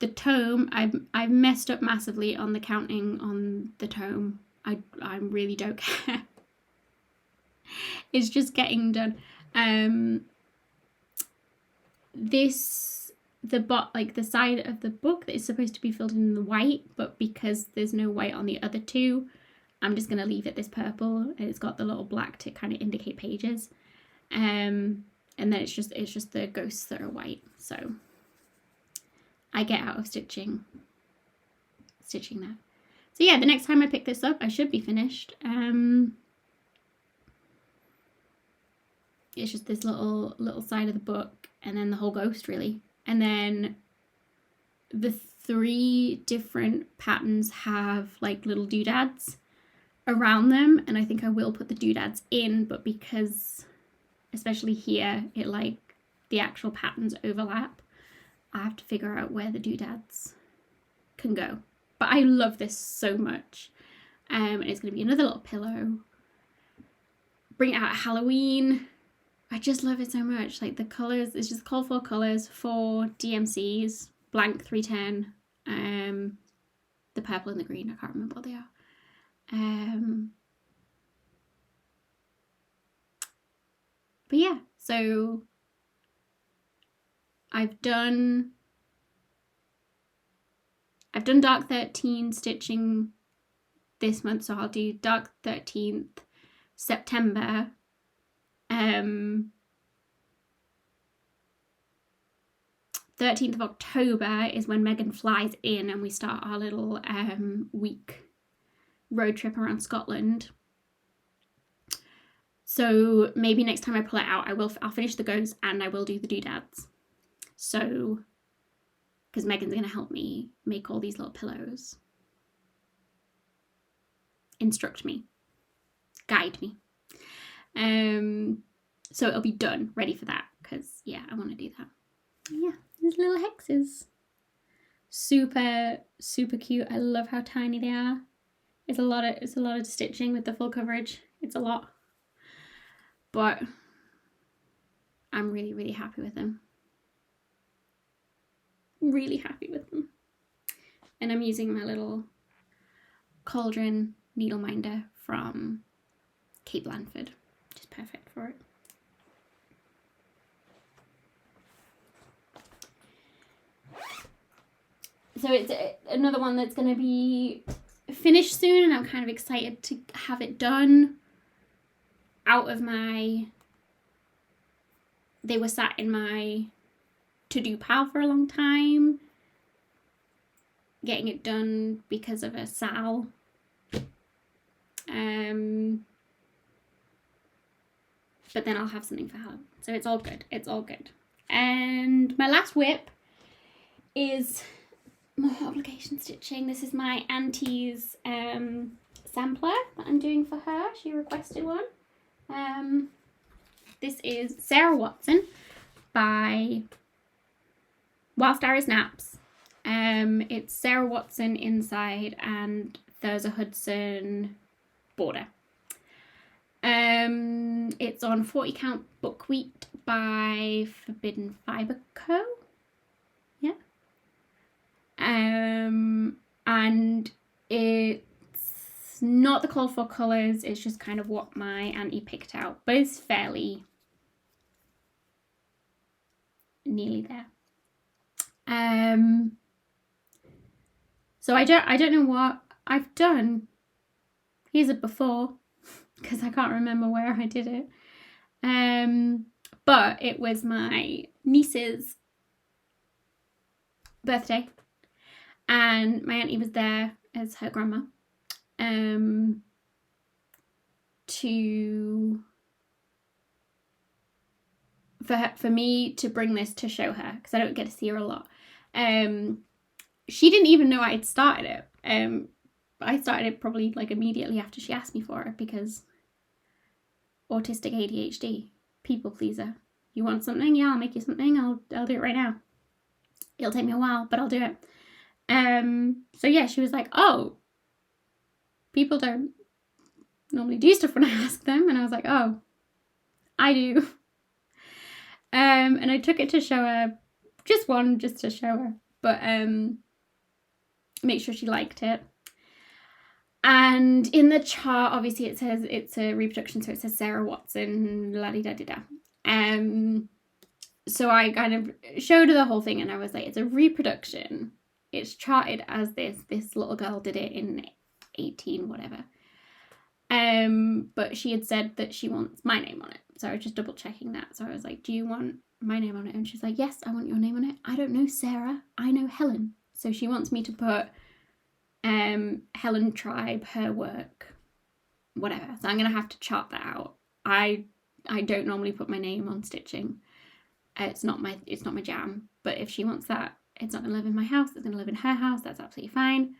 tome. I've messed up massively on the counting on the tome. I really don't care. It's just getting done. The side of the book that is supposed to be filled in the white, but because there's no white on the other two, I'm just gonna leave it this purple, and it's got the little black to kind of indicate pages. And then it's just the ghosts that are white. So I get out of stitching that. So yeah, the next time I pick this up, I should be finished. It's just this little side of the book, and then the whole ghost really. And then the 3 different patterns have like little doodads around them, and I think I will put the doodads in, but because especially here it like the actual patterns overlap, I have to figure out where the doodads can go. But I love this so much. And it's going to be another little pillow. Bring it out at Halloween. I just love it so much. Like the colours, it's just called for colours, 4 DMCs, blank 310, the purple and the green, I can't remember what they are. But yeah, so I've done Dark 13 stitching this month, so I'll do Dark 13th September. 13th of October is when Megan flies in and we start our little week road trip around Scotland. So maybe next time I pull it out, I'll finish the ghosts and I will do the doodads. So, because Megan's going to help me make all these little pillows. Instruct me. Guide me. So it'll be done, ready for that, because yeah, I want to do that. Yeah, these little hexes. Super, super cute. I love how tiny they are. It's a lot of stitching with the full coverage. It's a lot. But I'm really, really happy with them. really happy with them. And I'm using my little cauldron needle minder from Cape Blanford, which is perfect for it. So it's another one that's going to be finished soon, and I'm kind of excited to have it done. Out of my... They were sat in my to-do pile for a long time. Getting it done because of a Sal. But then I'll have something for Helen. So it's all good. It's all good. And my last whip is more obligation stitching. This is my auntie's sampler that I'm doing for her. She requested one. This is Sarah Watson by Whilst Iris Naps. It's Sarah Watson inside and Thurza Hudson border. It's on 40 count buckwheat by Forbidden Fibre Co. Yeah. And it's not the call for colours, it's just kind of what my auntie picked out, but it's fairly nearly there. So I don't know what I've done. Here's a before, because I can't remember where I did it. But it was my niece's birthday, and my auntie was there as her grandma, for me to bring this to show her, because I don't get to see her a lot. She didn't even know I had started it. I started it probably like immediately after she asked me for it, because autistic ADHD, people pleaser. You want something? Yeah, I'll make you something. I'll do it right now. It'll take me a while, but I'll do it. So yeah, she was like, oh, people don't normally do stuff when I ask them. And I was like, oh, I do. And I took it to show her, just to show her, but make sure she liked it. And in the chart, obviously it says it's a reproduction, so it says Sarah Watson, la-di-da-di-da. So I kind of showed her the whole thing, and I was like, it's a reproduction. It's charted as this. This little girl did it in 18 whatever. But she had said that she wants my name on it. So I was just double checking that. So I was like, do you want my name on it? And she's like, yes, I want your name on it. I don't know Sarah, I know Helen. So she wants me to put Helen Tribe, her work, whatever. So I'm gonna have to chart that out. I don't normally put my name on stitching. It's not my jam. But if she wants that, it's not gonna live in my house. It's gonna live in her house. That's absolutely fine.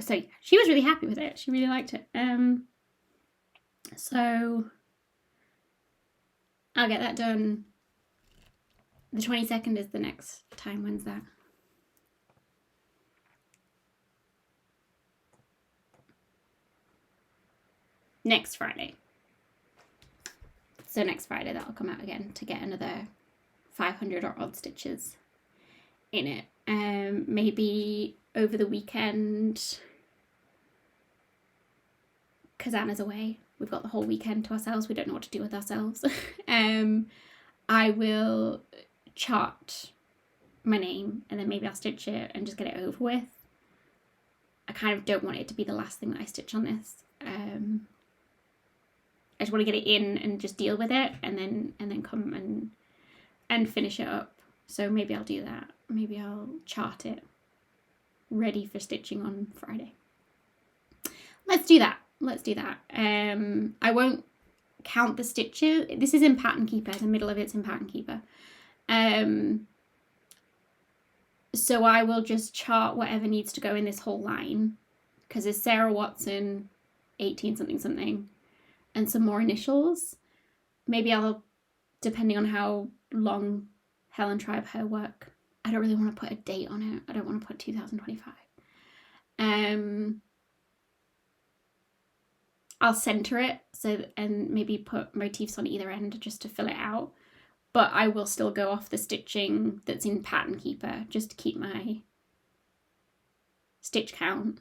So yeah, she was really happy with it. She really liked it. So I'll get that done. The 22nd is the next time. When's that? Next Friday. So next Friday that'll come out again to get another 500 or odd stitches in it. Maybe over the weekend, because Anna's away. We've got the whole weekend to ourselves. We don't know what to do with ourselves. I will chart my name, and then maybe I'll stitch it and just get it over with. I kind of don't want it to be the last thing that I stitch on this. I just want to get it in and just deal with it, and then come and finish it up. So maybe I'll do that. Maybe I'll chart it ready for stitching on Friday. Let's do that. I won't count the stitches. This is in Pattern Keeper. The middle of it's in Pattern Keeper. So I will just chart whatever needs to go in this whole line, because there's Sarah Watson 18 something something and some more initials. Maybe I'll, depending on how long Helen Tribe her work, I don't really want to put a date on it. I don't want to put 2025. I'll center it, so, and maybe put motifs on either end just to fill it out. but I will still go off the stitching that's in Pattern Keeper just to keep my stitch count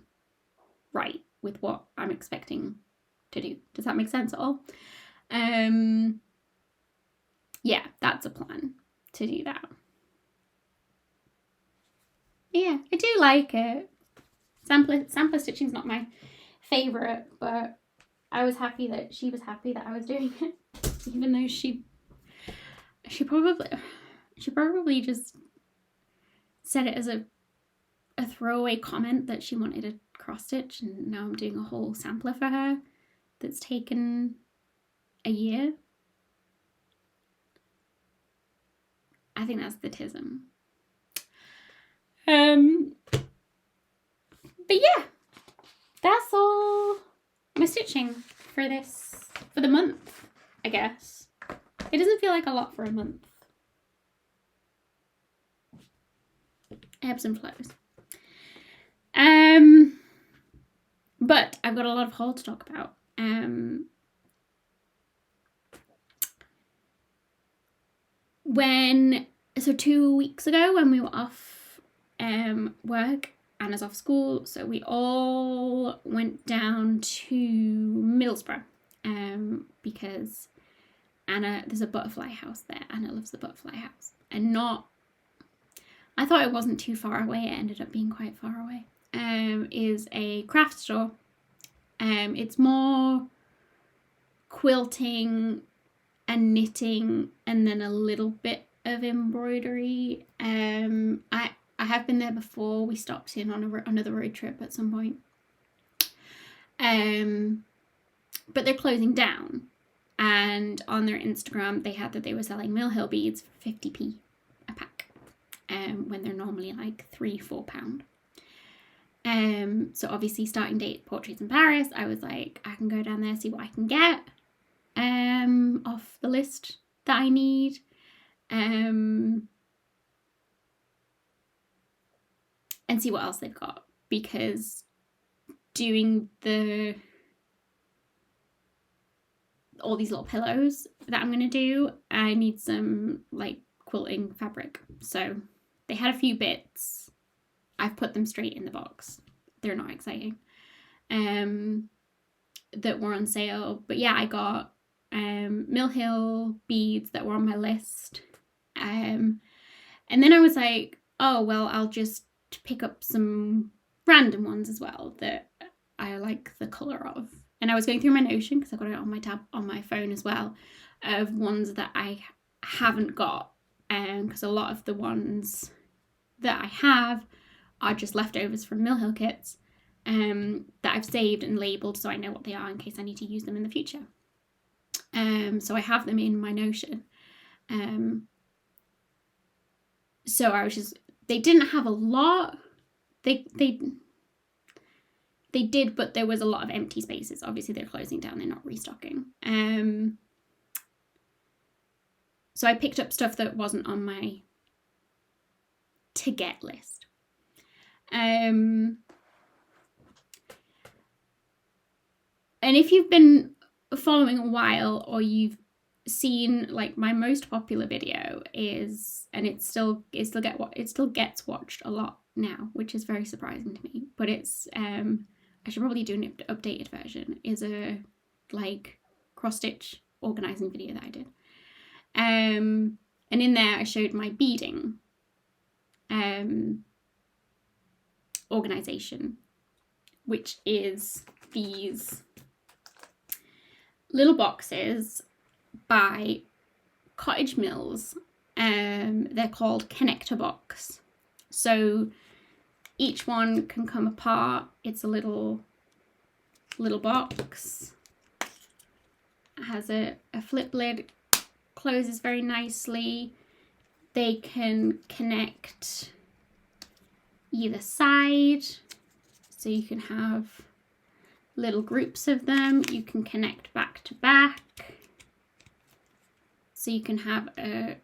right with what I'm expecting to do. Does that make sense at all? Yeah, that's a plan to do that. Yeah, I do like it. Sampler stitching's not my favourite, but I was happy that she was happy that I was doing it, even though she probably just said it as a throwaway comment that she wanted a cross stitch, and now I'm doing a whole sampler for her that's taken a year. I think that's the tism. But yeah, that's all my stitching for the month, I guess. It doesn't feel like a lot for a month. Ebbs and flows. But I've got a lot of haul to talk about. So 2 weeks ago when we were off work, Anna's off school, so we all went down to Middlesbrough because there's a butterfly house there. Anna loves the butterfly house, and I thought it wasn't too far away, it ended up being quite far away. Is a craft store. It's more quilting and knitting and then a little bit of embroidery. I have been there before. We stopped in on another road trip at some point. But they're closing down, and on their Instagram they had that they were selling Mill Hill beads for 50p a pack, when they're normally like £3-4. So obviously starting date Portraits in Paris, I was like, I can go down there, see what I can get off the list that I need. And see what else they've got, because doing all these little pillows that I'm gonna do, I need some like quilting fabric. So they had a few bits. I've put them straight in the box. They're not exciting. That were on sale. But yeah, I got Mill Hill beads that were on my list. And then I was like, oh well, I'll just pick up some random ones as well that I like the colour of. And I was going through my Notion, because I've got it on my tab on my phone as well, of ones that I haven't got. Because a lot of the ones that I have are just leftovers from Mill Hill kits that I've saved and labelled so I know what they are in case I need to use them in the future. So I have them in my Notion. So I was just, they didn't have a lot. They did, but there was a lot of empty spaces. Obviously they're closing down, they're not restocking. So I picked up stuff that wasn't on my to get list. And if you've been following a while, or you've seen like my most popular video is, and it still gets watched a lot now, which is very surprising to me, but it's I should probably do an updated version, is a like cross stitch organizing video that I did. And in there I showed my beading organization, which is these little boxes by Cottage Mills. They're called Connector Box. So each one can come apart. It's a little box. It has a flip lid, closes very nicely. They can connect either side, so you can have little groups of them. You can connect back to back, so you can have a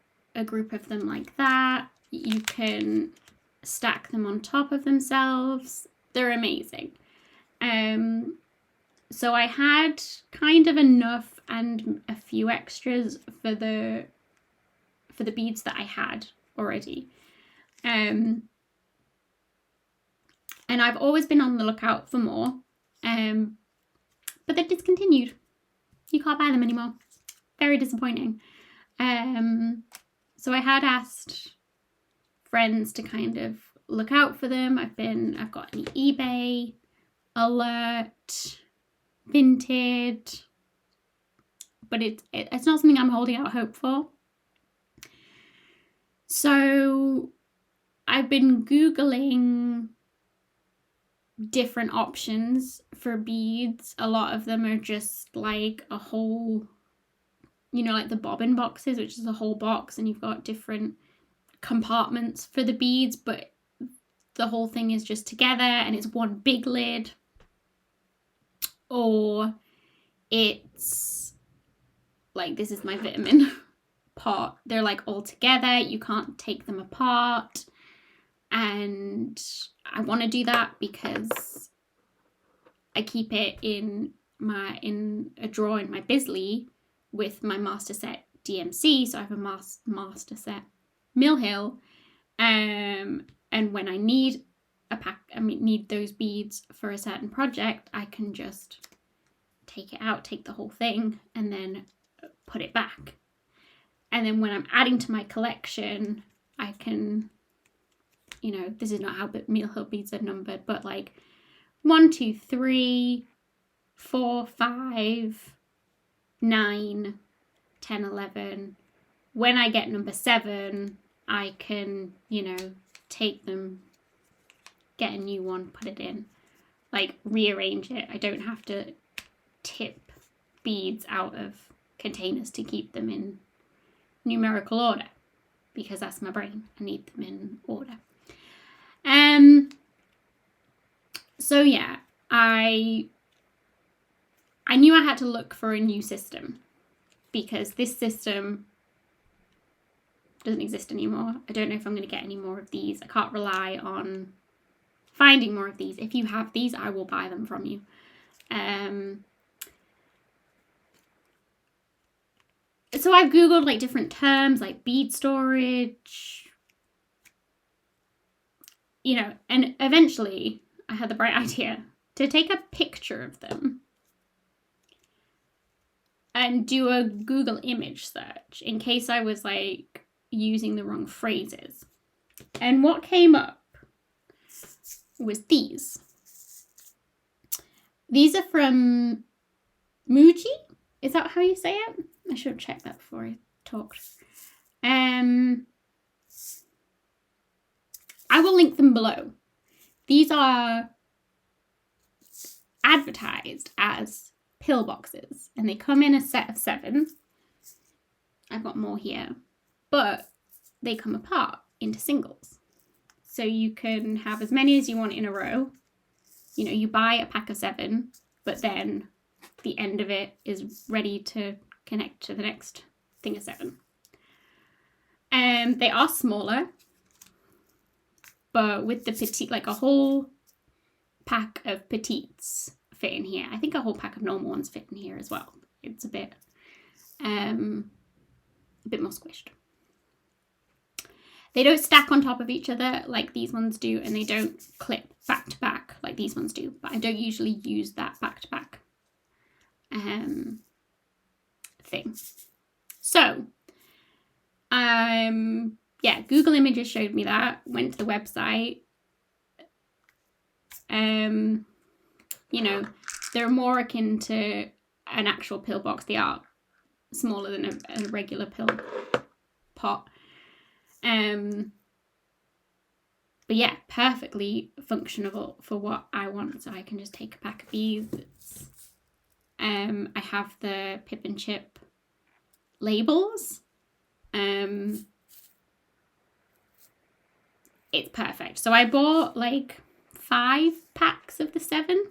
group of them like that. You can stack them on top of themselves. They're amazing. So I had kind of enough and a few extras for the for the beads that I had already. And I've always been on the lookout for more, but they've discontinued. You can't buy them anymore. Very disappointing. So I had asked friends to kind of look out for them. I've got an eBay, Alert, Vinted, but it's not something I'm holding out hope for. So I've been Googling different options for beads. A lot of them are just like a whole, you know, like the bobbin boxes, which is a whole box, and you've got different compartments for the beads, but the whole thing is just together and it's one big lid. Or it's like, this is my vitamin pot. They're like all together, you can't take them apart. And I want to do that because I keep it in a drawer in my Bisley with my master set DMC. So I have a master set Mill Hill. And when I need need those beads for a certain project, I can just take it out, take the whole thing, and then put it back. And then when I'm adding to my collection, I can, you know, this is not how Mill Hill beads are numbered, but like 1, 2, 3, 4, 5, 9, 10, 11. When I get number 7, I can, you know, take them, get a new one, put it in, like rearrange it. I don't have to tip beads out of containers to keep them in numerical order, because that's my brain. I need them in order. So yeah, I knew I had to look for a new system, because this system doesn't exist anymore. I don't know if I'm going to get any more of these. I can't rely on finding more of these. If you have these, I will buy them from you. So I've Googled like different terms like bead storage, you know, and eventually I had the bright idea to take a picture of them and do a Google image search in case I was like using the wrong phrases. And what came up was these. These are from Muji. Is that how you say it? I should have checked that before I talked. I will link them below. These are advertised as pill boxes, and they come in a set of 7. I've got more here, but they come apart into singles. So you can have as many as you want in a row. You know, you buy a pack of 7, but then the end of it is ready to connect to the next thing of 7. They are smaller, but with the petite, like a whole pack of petites fit in here. I think a whole pack of normal ones fit in here as well. It's a bit more squished. They don't stack on top of each other like these ones do, and they don't clip back to back like these ones do, but I don't usually use that back to back thing. So, yeah, Google Images showed me that, went to the website. You know, they're more akin to an actual pill box. They are smaller than a regular pill pot. But yeah, perfectly functional for what I want. So I can just take a pack of these. I have the Pip and Chip labels. It's perfect. So I bought like 5 packs of the 7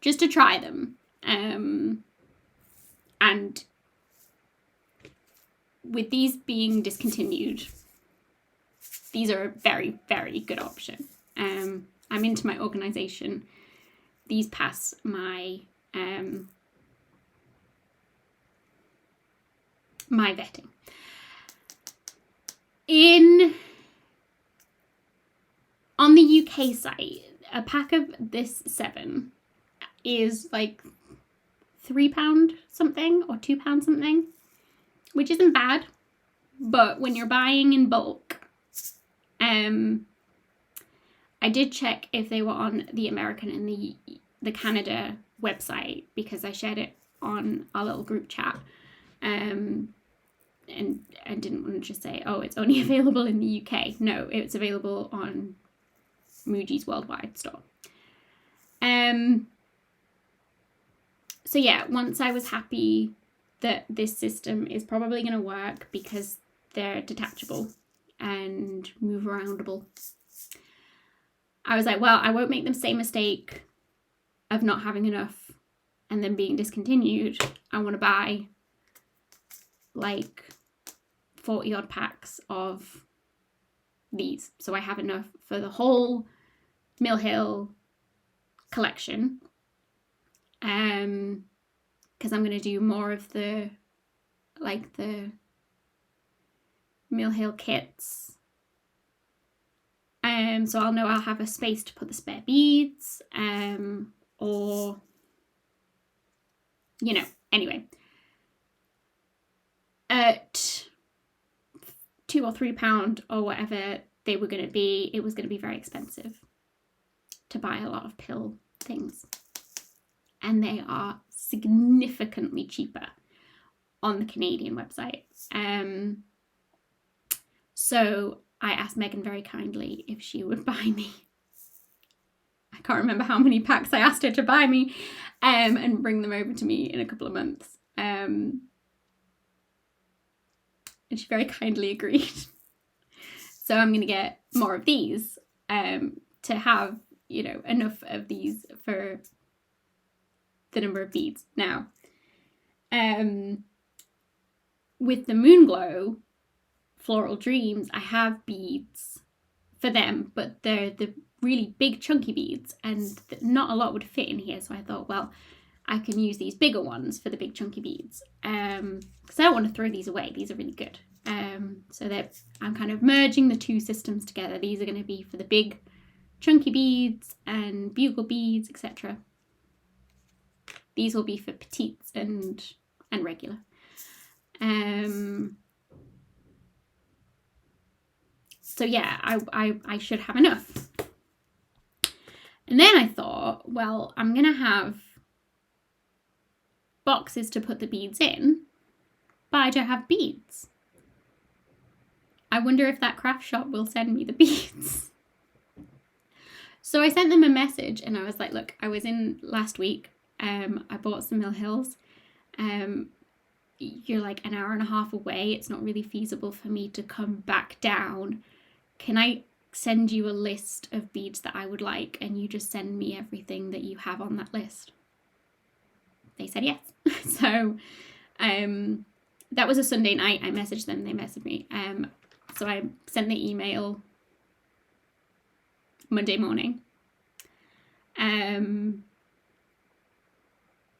just to try them. And with these being discontinued, these are a very, very good option. I'm into my organisation. These pass my my vetting. UK site, a pack of this 7 is like £3 something or £2 something, which isn't bad. But when you're buying in bulk, I did check if they were on the American and the Canada website, because I shared it on our little group chat, and I didn't want to just say, oh, it's only available in the UK. No, it's available on Muji's worldwide store. So yeah, once I was happy that this system is probably going to work because they're detachable and move aroundable, I was like, well, I won't make the same mistake of not having enough and then being discontinued. I want to buy like 40 odd packs of these, so I have enough for the whole Mill Hill collection, because I'm going to do more of the Mill Hill kits, so I'll know I'll have a space to put the spare beads, or anyway, at £2 or £3 or whatever they were going to be, it was going to be very expensive to buy a lot of pill things, and they are significantly cheaper on the Canadian website. So I asked Megan very kindly if she would buy me, I can't remember how many packs I asked her to buy me, and bring them over to me in a couple of months. And she very kindly agreed. So I'm going to get more of these, to have, enough of these for the number of beads. Now, with the Moonglow Floral Dreams, I have beads for them, but they're the really big chunky beads, and not a lot would fit in here. So I thought, well, I can use these bigger ones for the big chunky beads, because I don't want to throw these away. These are really good. So that I'm kind of merging the two systems together. These are going to be for the big chunky beads and bugle beads, etc. These will be for petites and regular. So yeah, I should have enough. And then I thought, well, I'm going to have boxes to put the beads in, but I don't have beads. I wonder if that craft shop will send me the beads. So I sent them a message and I was like, look, I was in last week. I bought some Mill Hills. You're like an hour and a half away. It's not really feasible for me to come back down. Can I send you a list of beads that I would like, and you just send me everything that you have on that list? They said yes. So that was a Sunday night. I messaged them, they messaged me. So I sent the email Monday morning.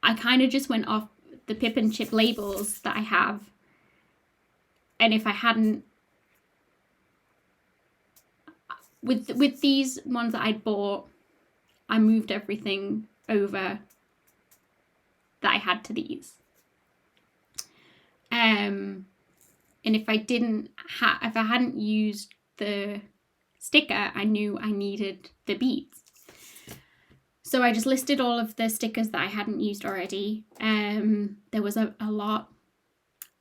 I kind of just went off the pip and chip labels that I have, and if I hadn't, with these ones that I'd bought, I moved everything over that I had to these. And if I hadn't used the sticker, I knew I needed the beads. So I just listed all of the stickers that I hadn't used already. There was a lot.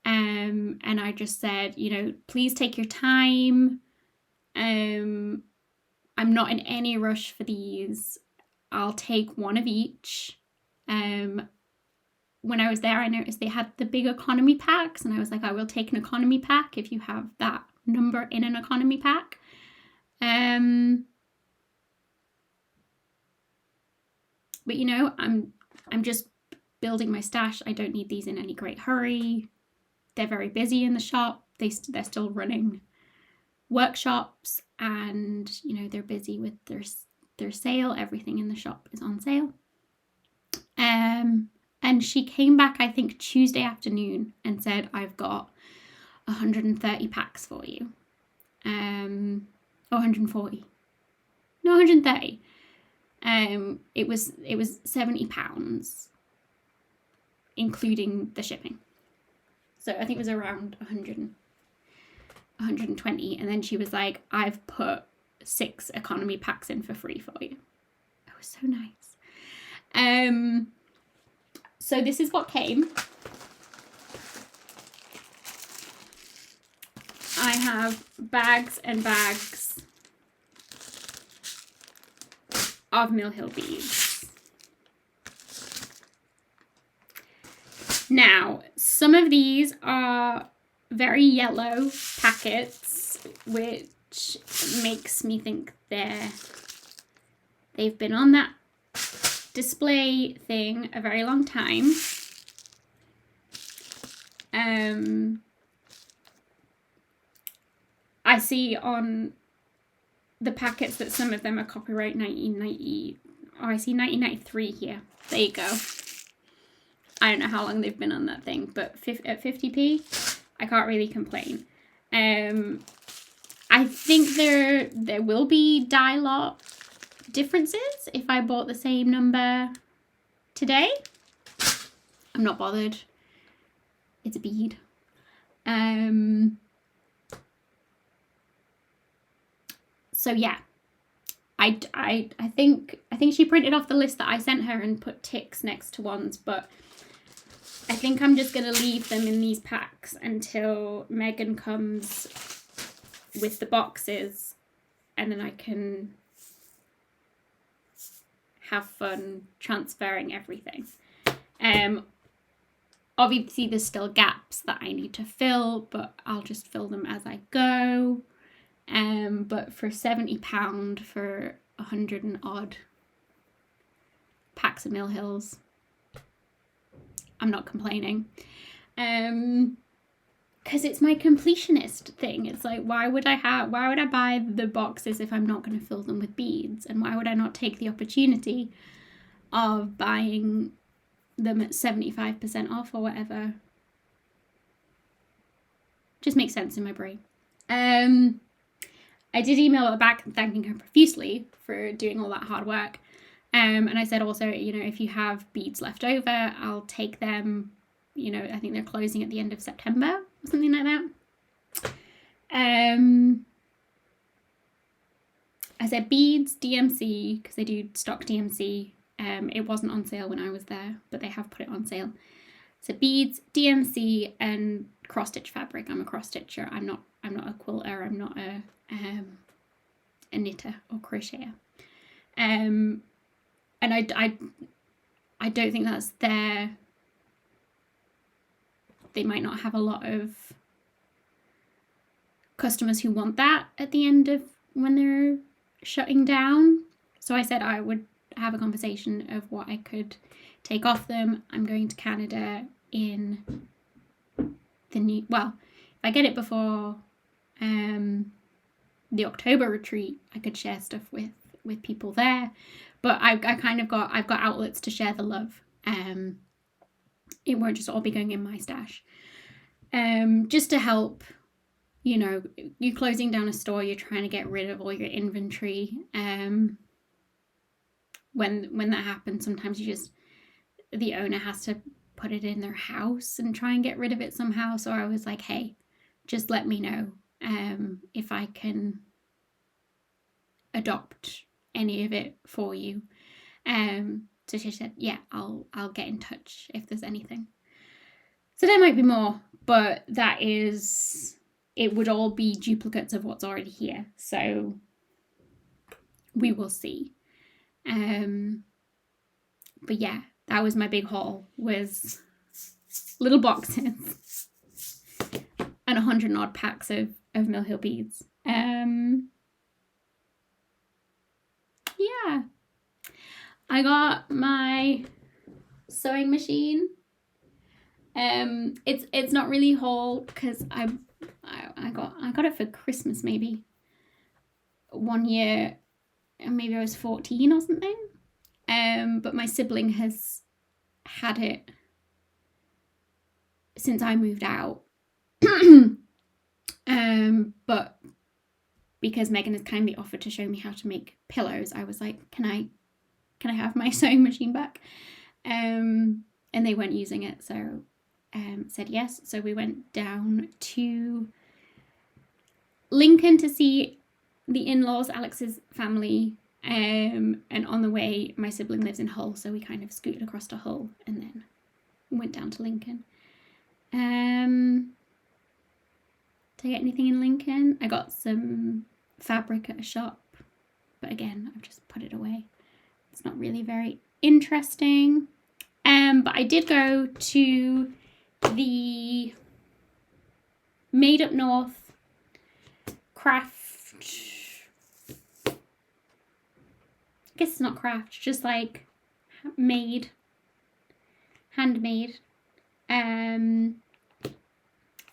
And I just said, please take your time. I'm not in any rush for these. I'll take one of each. When I was there, I noticed they had the big economy packs, and I was like, I will take an economy pack if you have that number in an economy pack. But I'm just building my stash. I don't need these in any great hurry. They're very busy in the shop. They're still running workshops, and they're busy with their sale. Everything in the shop is on sale. And she came back, I think, Tuesday afternoon and said, I've got 130 packs for you. 140. No, 130. It was £70, including the shipping. So I think it was around 120. And then she was like, I've put 6 economy packs in for free for you. It was so nice. So this is what came. I have bags and bags of Mill Hill beads. Now, some of these are very yellow packets, which makes me think they've been on that display thing a very long time. I see on the packets that some of them are copyright 1990. Oh, I see 1993 here. There you go. I don't know how long they've been on that thing, but at 50p, I can't really complain. I think there will be dye lot differences if I bought the same number today. I'm not bothered. It's a bead. So yeah, I think she printed off the list that I sent her and put ticks next to ones, but I think I'm just gonna leave them in these packs until Megan comes with the boxes, and then I can have fun transferring everything. Obviously there's still gaps that I need to fill, but I'll just fill them as I go. But for £70 for 100 and odd packs of Mill Hills, I'm not complaining. Because it's my completionist thing. It's like, why would I buy the boxes if I'm not going to fill them with beads? And why would I not take the opportunity of buying them at 75% off or whatever? Just makes sense in my brain. I did email her back thanking her profusely for doing all that hard work. And I said also, you know, if you have beads left over, I'll take them. You know, I think they're closing at the end of September or something like that. I said beads, DMC, because they do stock DMC. It wasn't on sale when I was there, but they have put it on sale. So beads, DMC, and cross stitch fabric. I'm a cross stitcher. I'm not a quilter. I'm not a knitter or crocheter. And I don't think that's their. They might not have a lot of customers who want that at the end of when they're shutting down. So I said I would have a conversation of what I could take off them. I'm going to Canada in if I get it before the October retreat, I could share stuff with people there. But I've got outlets to share the love. It won't just all be going in my stash. Just to help, you know, you're closing down a store, you're trying to get rid of all your inventory. When that happens, sometimes the owner has to put it in their house and try and get rid of it somehow. So I was like, hey, just let me know if I can adopt any of it for you. So she said, yeah, I'll get in touch if there's anything. So there might be more, but it would all be duplicates of what's already here. So we will see. But yeah, that was my big haul, was little boxes and 100 and odd packs of Mill Hill beads. Yeah. I got my sewing machine. It's not really haul because I got it for Christmas maybe one year, and maybe I was 14 or something. But my sibling has had it since I moved out. But because Megan has kindly offered to show me how to make pillows, I was like, can I have my sewing machine back? And they weren't using it, so said yes. So we went down to Lincoln to see the in-laws, Alex's family, and on the way, my sibling lives in Hull, so we kind of scooted across to Hull and then went down to Lincoln. Did I get anything in Lincoln? I got some fabric at a shop, but again, I've just put it away. It's not really very interesting. But I did go to the Made Up North craft. I guess it's not craft, just like handmade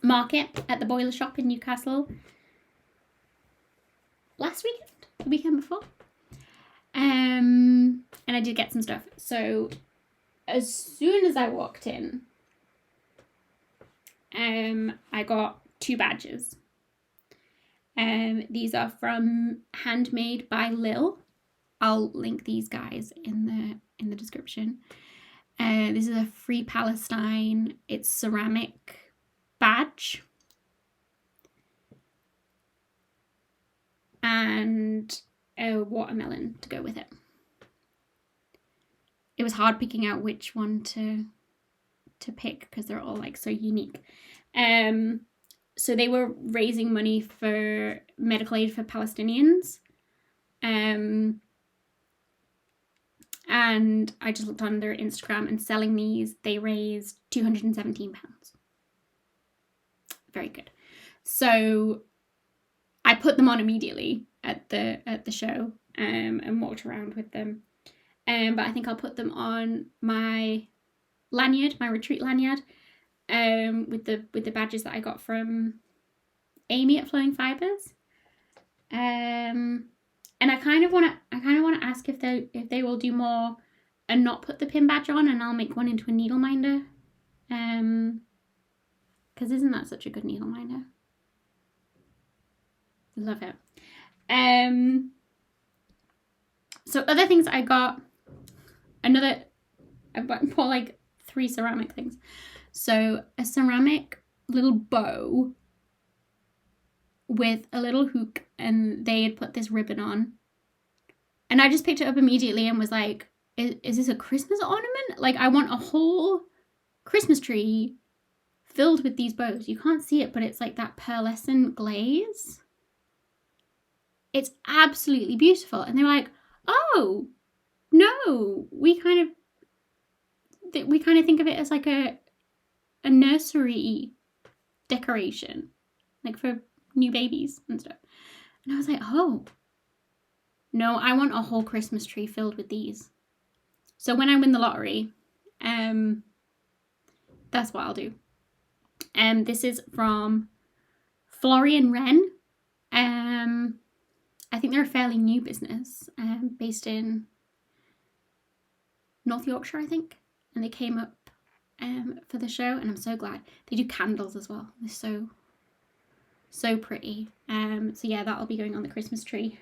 market at the Boiler Shop in Newcastle last weekend, the weekend before. And I did get some stuff. So as soon as I walked in, I got 2 badges. These are from Handmade by Lil. I'll link these guys in the description. This is a Free Palestine. It's ceramic badge. And a watermelon to go with it. It was hard picking out which one to pick because they're all like so unique. So they were raising money for medical aid for Palestinians. And I just looked on their Instagram, and selling these, they raised £217. Very good. So I put them on immediately at the show and walked around with them. But I think I'll put them on my lanyard, my retreat lanyard, with the badges that I got from Amy at Flowing Fibres. And I kind of want to ask if they will do more and not put the pin badge on, and I'll make one into a needle minder. Because isn't that such a good needle minder? Love it. So other things I got, I bought like 3 ceramic things. So a ceramic little bow with a little hook, and they had put this ribbon on. And I just picked it up immediately and was like, is this a Christmas ornament? Like, I want a whole Christmas tree filled with these bows. You can't see it, but it's like that pearlescent glaze. It's absolutely beautiful. And they were like, oh, no, we kind of think of it as like a nursery decoration, like for new babies and stuff. And I was like, oh, no, I want a whole Christmas tree filled with these. So when I win the lottery, that's what I'll do. This is from Florian Wren. I think they're a fairly new business, based in North Yorkshire, I think. And they came up for the show, and I'm so glad. They do candles as well. They're so pretty. So yeah, that'll be going on the Christmas tree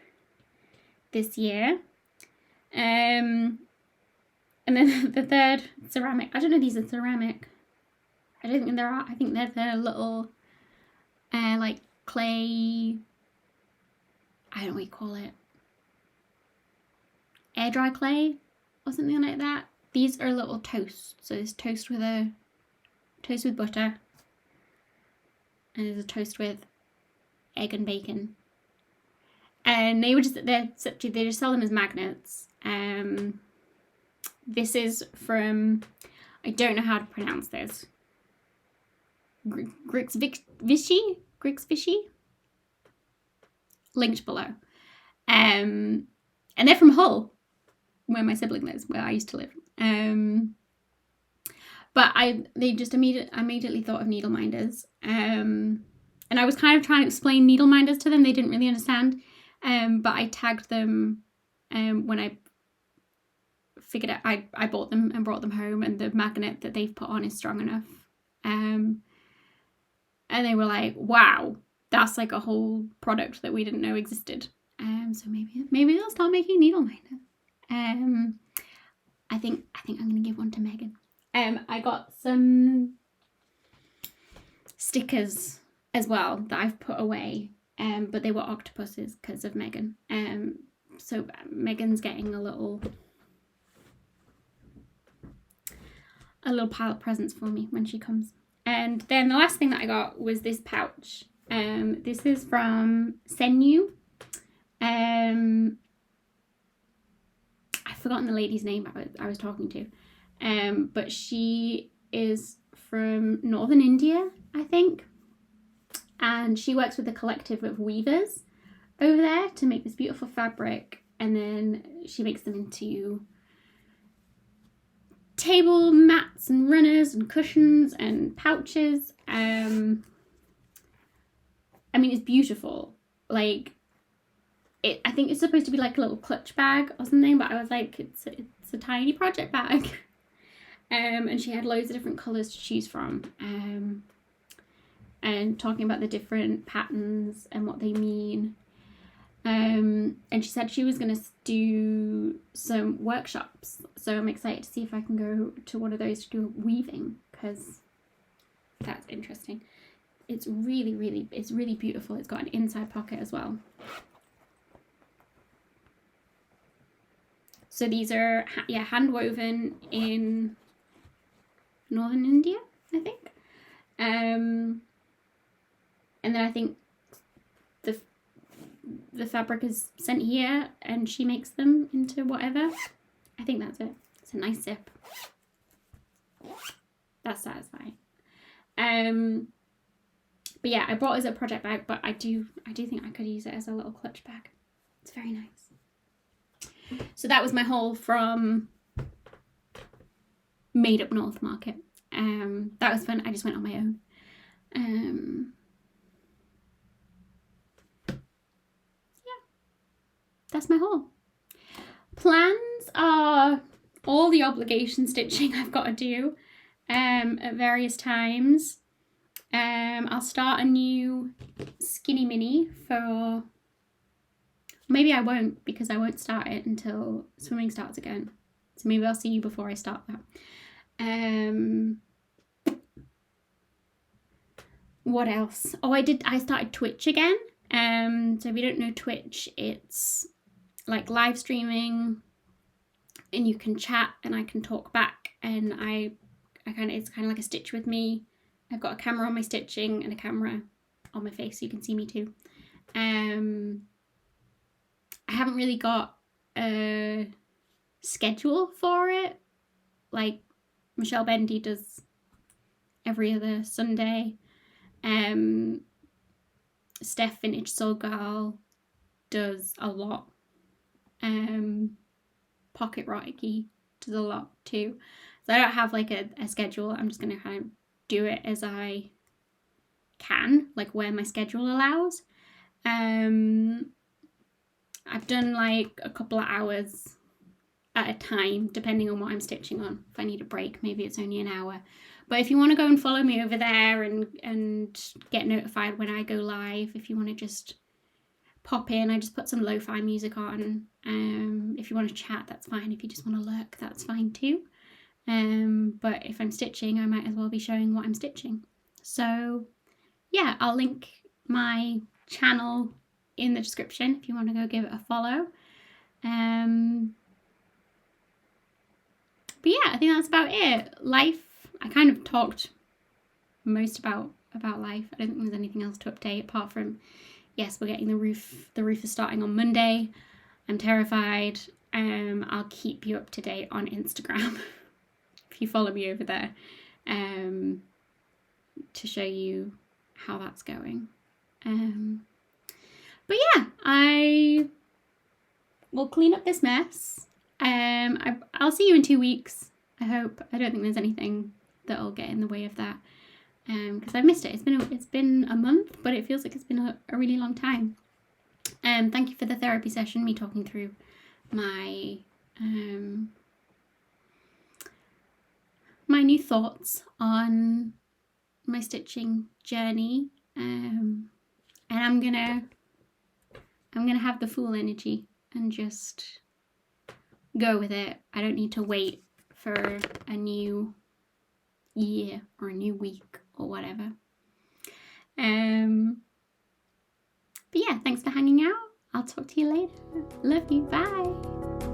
this year. And then the third ceramic. I don't know if these are ceramic. I don't think there are. I think they're the little like clay, I don't know what you call it, air dry clay or something like that. These are little toasts. So there's toast with butter, and there's a toast with egg and bacon. And they just sell them as magnets. This is from, I don't know how to pronounce this, Grixvishy, linked below. And they're from Hull, where my sibling lives, where I used to live. But I immediately thought of needle minders. And I was kind of trying to explain needle minders to them. They didn't really understand. But I tagged them when I figured out I bought them and brought them home, and the magnet that they've put on is strong enough. And they were like, wow, that's like a whole product that we didn't know existed. So maybe they'll start making needle minders. I think I'm gonna give one to Megan. I got some stickers as well that I've put away, but they were octopuses because of Megan. So Megan's getting a little pile of presents for me when she comes. And then the last thing that I got was this pouch. This is from Senyu. I've forgotten the lady's name I was talking to, but she is from northern India, I think, and she works with a collective of weavers over there to make this beautiful fabric, and then she makes them into table mats and runners and cushions and pouches. I mean, it's beautiful. Like, I think it's supposed to be like a little clutch bag or something, but I was like, it's a tiny project bag. And she had loads of different colours to choose from. And talking about the different patterns and what they mean. And she said she was going to do some workshops, so I'm excited to see if I can go to one of those to do weaving, because that's interesting. It's really beautiful. It's got an inside pocket as well. So these are hand woven in northern India, I think. And then I think the fabric is sent here and she makes them into whatever. I think that's it. It's a nice zip. That's satisfying. But yeah, I bought it as a project bag, but I do think I could use it as a little clutch bag. It's very nice. So that was my haul from Made Up North Market. That was fun. I just went on my own. That's my haul. Plans are all the obligation stitching I've got to do at various times. I'll start a new skinny mini for... Maybe I won't, because I won't start it until swimming starts again. So maybe I'll see you before I start that. What else? Oh, I started Twitch again. So if you don't know Twitch, it's like live streaming, and you can chat and I can talk back, and it's kind of like a stitch with me. I've got a camera on my stitching and a camera on my face so you can see me too. I haven't really got a schedule for it. Like Michelle Bendy does every other Sunday. Steph Vintage Soul Girl does a lot. Pocket Rocky does a lot too. So I don't have like a schedule. I'm just going to kind of do it as I can, like where my schedule allows. I've done like a couple of hours at a time, depending on what I'm stitching on. If I need a break, maybe it's only an hour. But if you want to go and follow me over there and get notified when I go live, if you want to just pop in, I just put some lo-fi music on. If you want to chat, that's fine. If you just want to lurk, that's fine too. But if I'm stitching, I might as well be showing what I'm stitching. So yeah, I'll link my channel in the description if you want to go give it a follow. But yeah, I think that's about it. Life, I kind of talked most about life. I don't think there's anything else to update apart from, yes, we're getting the roof. The roof is starting on Monday. I'm terrified. I'll keep you up to date on Instagram if you follow me over there, to show you how that's going. But yeah, I will clean up this mess. I'll see you in 2 weeks, I hope. I don't think there's anything that'll get in the way of that, because I've missed it. It's been a month, but it feels like it's been a really long time. Thank you for the therapy session, me talking through my my new thoughts on my stitching journey. And I'm gonna have the full energy and just go with it. I don't need to wait for a new year or a new week or whatever. But yeah, thanks for hanging out. I'll talk to you later. Love you. Bye.